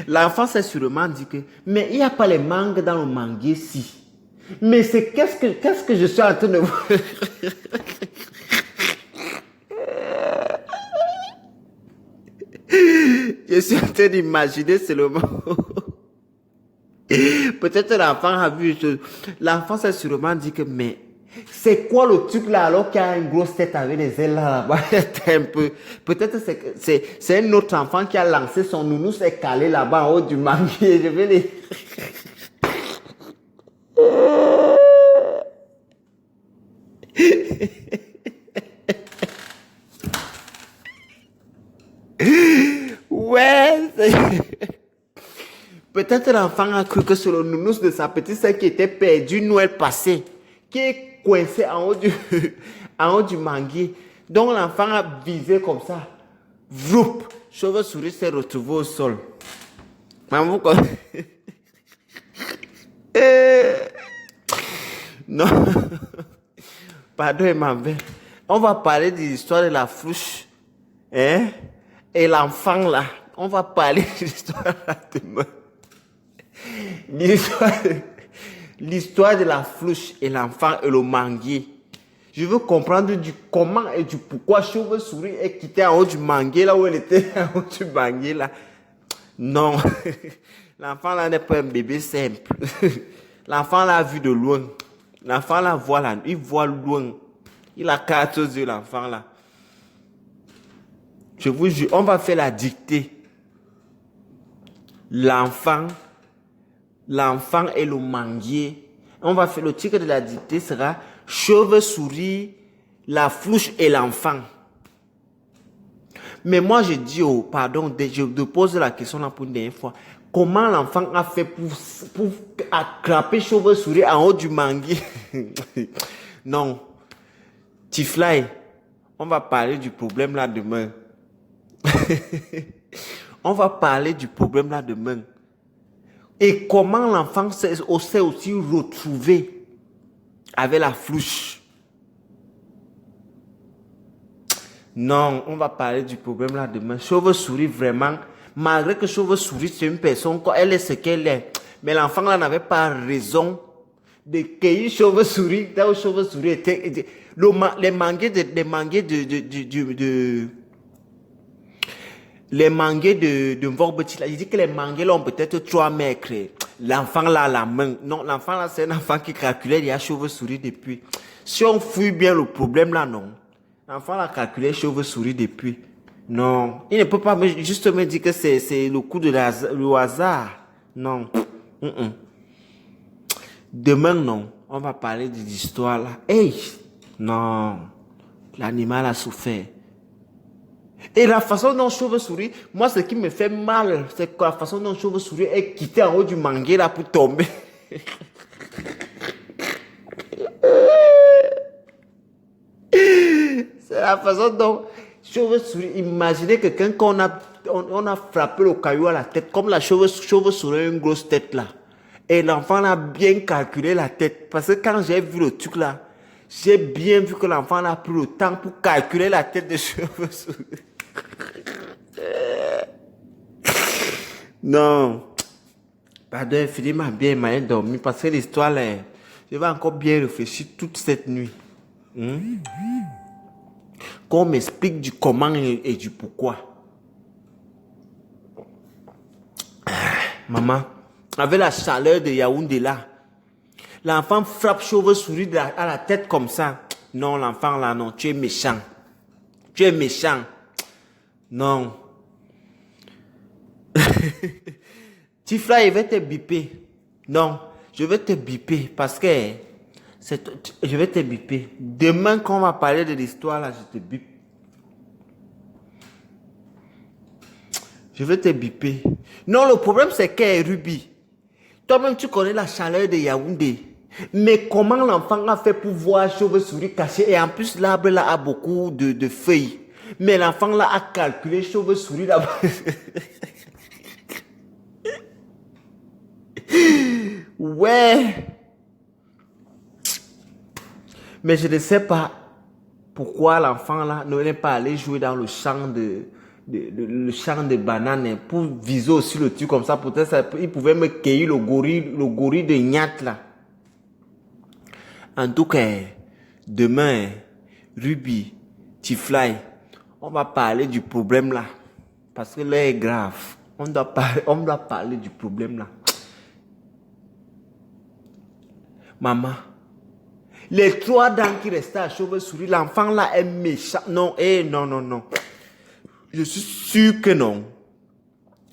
L'enfant s'est sûrement dit que... Mais il n'y a pas les mangues dans le manguier-ci. Mais c'est qu'est-ce que je suis en train de voir? Je suis en train d'imaginer seulement. Peut-être l'enfant a vu une chose. L'enfant s'est sûrement dit que, mais c'est quoi le truc là alors qu'il a une grosse tête avec des ailes là-bas? Un peu. Peut-être c'est un autre enfant qui a lancé son nounours et calé là-bas en haut du manguier. Je vais les... Ouais. Peut-être l'enfant a cru que c'est le nounours de sa petite sœur qui était perdu Noël passé, qui est coincé en haut du manguier. Donc l'enfant a visé comme ça. Vroup. Chauve-souris s'est retrouvé au sol. Maman, quoi? Non. Pardon, ma belle. On va parler de l'histoire de la flouche. Hein? Et l'enfant là. On va parler de l'histoire là demain. L'histoire de la flouche et l'enfant et le manguier. Je veux comprendre du comment et du pourquoi chauve-souris est quitté en haut du manguier là où elle était en haut du manguier là. Non. L'enfant là n'est pas un bébé simple. L'enfant l'a vu de loin. L'enfant là voit là. Il voit loin. Il a 4 yeux l'enfant là. Je vous jure, on va faire la dictée. L'enfant et le manguier. On va faire le titre de la dictée sera chauve-souris, la flouche et l'enfant. Mais moi je dis, oh, pardon, je te pose la question là pour une dernière fois. Comment l'enfant a fait pour attraper chauve-souris en haut du manguier? Non. Tifly, on va parler du problème là demain. On va parler du problème là demain. Et comment l'enfant s'est aussi retrouvé avec la flouche. Non, on va parler du problème là demain. Chauve-souris, vraiment, malgré que chauve-souris, c'est une personne, elle est ce qu'elle est. Mais l'enfant là n'avait pas raison de cueillir chauve-souris. Là où chauve-souris était... Les manguiers de Mvorbeti, il dit que les manguiers là ont peut-être 3 mètres. L'enfant là a la main. Non, l'enfant là c'est un enfant qui calculait, il y a chauve-souris depuis. Si on fouille bien le problème là, non. L'enfant là calculé chauve-souris depuis. Non, il ne peut pas juste me dire que c'est le coup de le hasard. Non. Demain, non. On va parler de l'histoire là. Hey! Non. L'animal a souffert. Et la façon dont chauve-souris, moi ce qui me fait mal, c'est que la façon dont chauve-souris est quitté en haut du manguier là pour tomber. C'est la façon dont chauve-souris, imaginez quelqu'un qu'on a frappé le caillou à la tête, comme la chauve-souris a une grosse tête là. Et l'enfant a bien calculé la tête. Parce que quand j'ai vu le truc là, j'ai bien vu que l'enfant a pris le temps pour calculer la tête de chauve-souris. Non. Pardon, infiniment bien, m'a dormi parce que l'histoire là, je vais encore bien réfléchir toute cette nuit. Qu'on m'explique du comment et du pourquoi. Maman, avec la chaleur de Yaoundé là, l'enfant frappe chauve-souris à la tête comme ça. Non, l'enfant là, non, tu es méchant. Tu es méchant. Non. Tifla, je vais te biper. Non, je vais te biper parce que je vais te biper. Demain, quand on va parler de l'histoire, là, je te bip. Je vais te biper. Non, le problème, c'est que Ruby, toi-même, tu connais la chaleur de Yaoundé. Mais comment l'enfant a fait pour voir chauve-souris cachée? Et en plus, l'arbre là a beaucoup de feuilles. Mais l'enfant là a calculé chauve-souris là-bas. Ouais. Mais je ne sais pas pourquoi l'enfant là n'est pas allé jouer dans le champ le champ de bananes pour viser aussi le truc comme ça. Peut-être il pouvait me cueillir le gorille de Nyat là. En tout cas, demain, Ruby, Tifly, on va parler du problème là. Parce que là est grave. On doit parler du problème là. Maman, les 3 dents qui restaient à chauve-souris, l'enfant là est méchant. Non, non, non, non. Je suis sûr que non.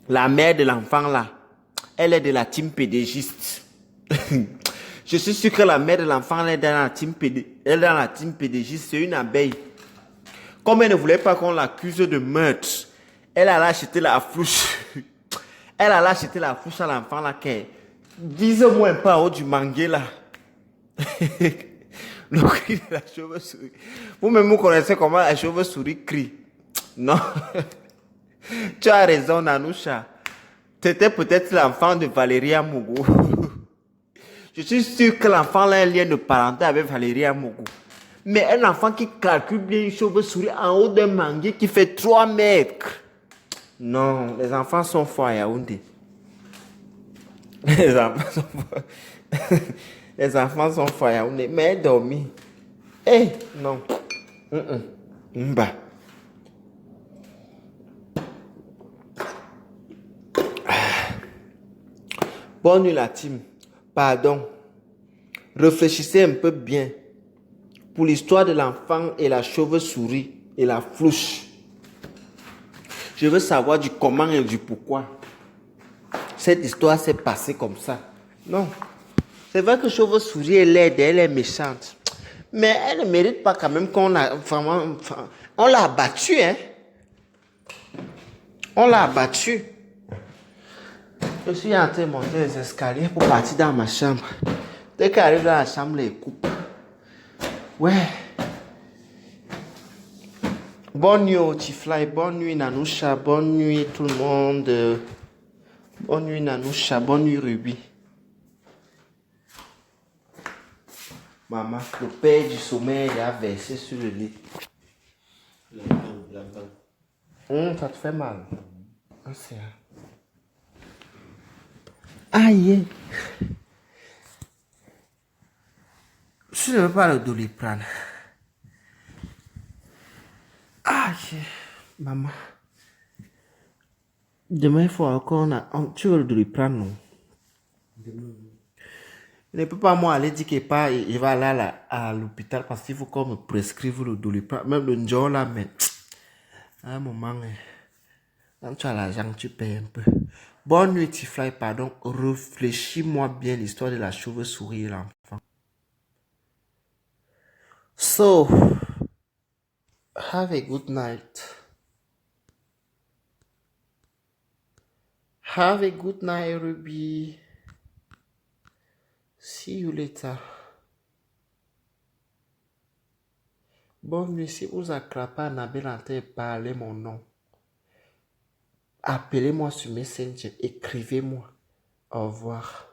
La mère de l'enfant là, elle est de la team pédégiste. Je suis sûr que la mère de l'enfant est dans la team pédégiste. C'est une abeille. Comme elle ne voulait pas qu'on l'accuse de meurtre, elle a acheté la flouche. Elle a acheté la flouche à l'enfant là. Vise-moi un peu en haut du manguier là. Le cri de la chauve-souris. Vous-même, vous connaissez comment la chauve-souris crie. Non. Tu as raison, Nanoucha. C'était peut-être l'enfant de Valéria Mougou. Je suis sûr que l'enfant a un lien de parenté avec Valéria Mougou. Mais un enfant qui calcule bien une chauve-souris en haut d'un manguier qui fait 3 mètres. Non, les enfants sont forts à Yaoundé. Les enfants sont forts. Les enfants sont forts à Yaoundé. Mais elle dormit. Non. Mba. Bonne nuit la team. Pardon. Réfléchissez un peu bien. Pour l'histoire de l'enfant et la chauve-souris et la flouche. Je veux savoir du comment et du pourquoi. Cette histoire s'est passée comme ça. Non. C'est vrai que chauve-souris est laide, elle est méchante. Mais elle ne mérite pas quand même qu'on a vraiment... On l'a abattue, hein. On l'a abattue. Je suis en train de monter les escaliers pour partir dans ma chambre. Dès qu'elle arrive dans la chambre, les coupe. Ouais. Bonne nuit, Tifly. Bonne nuit, Nanoucha. Bonne nuit, tout le monde. Bonne nuit, Nanoucha. Bonne nuit, Ruby. Maman, le père du sommeil a versé sur le lit. Ça te fait mal. C'est... Aïe. Je ne veux pas le Doliprane. Aïe. Maman. Demain, il faut encore... Tu veux le Doliprane, non? Demain. Il ne peut pas moi aller dire qu'il va aller à l'hôpital parce qu'il faut qu'on me prescrive le Doliprane. Même le Njol là, mais... À un moment, quand tu as l'argent, tu payes un peu. Bonne nuit, Tifly, pardon. Réfléchis-moi bien l'histoire de la chauve-souris et l'enfant. So, have a good night. Have a good night, Ruby. See you later. Bonne nuit. Si vous attrapez Annabelle en train de parler mon nom, appelez-moi sur Messenger, écrivez-moi. Au revoir.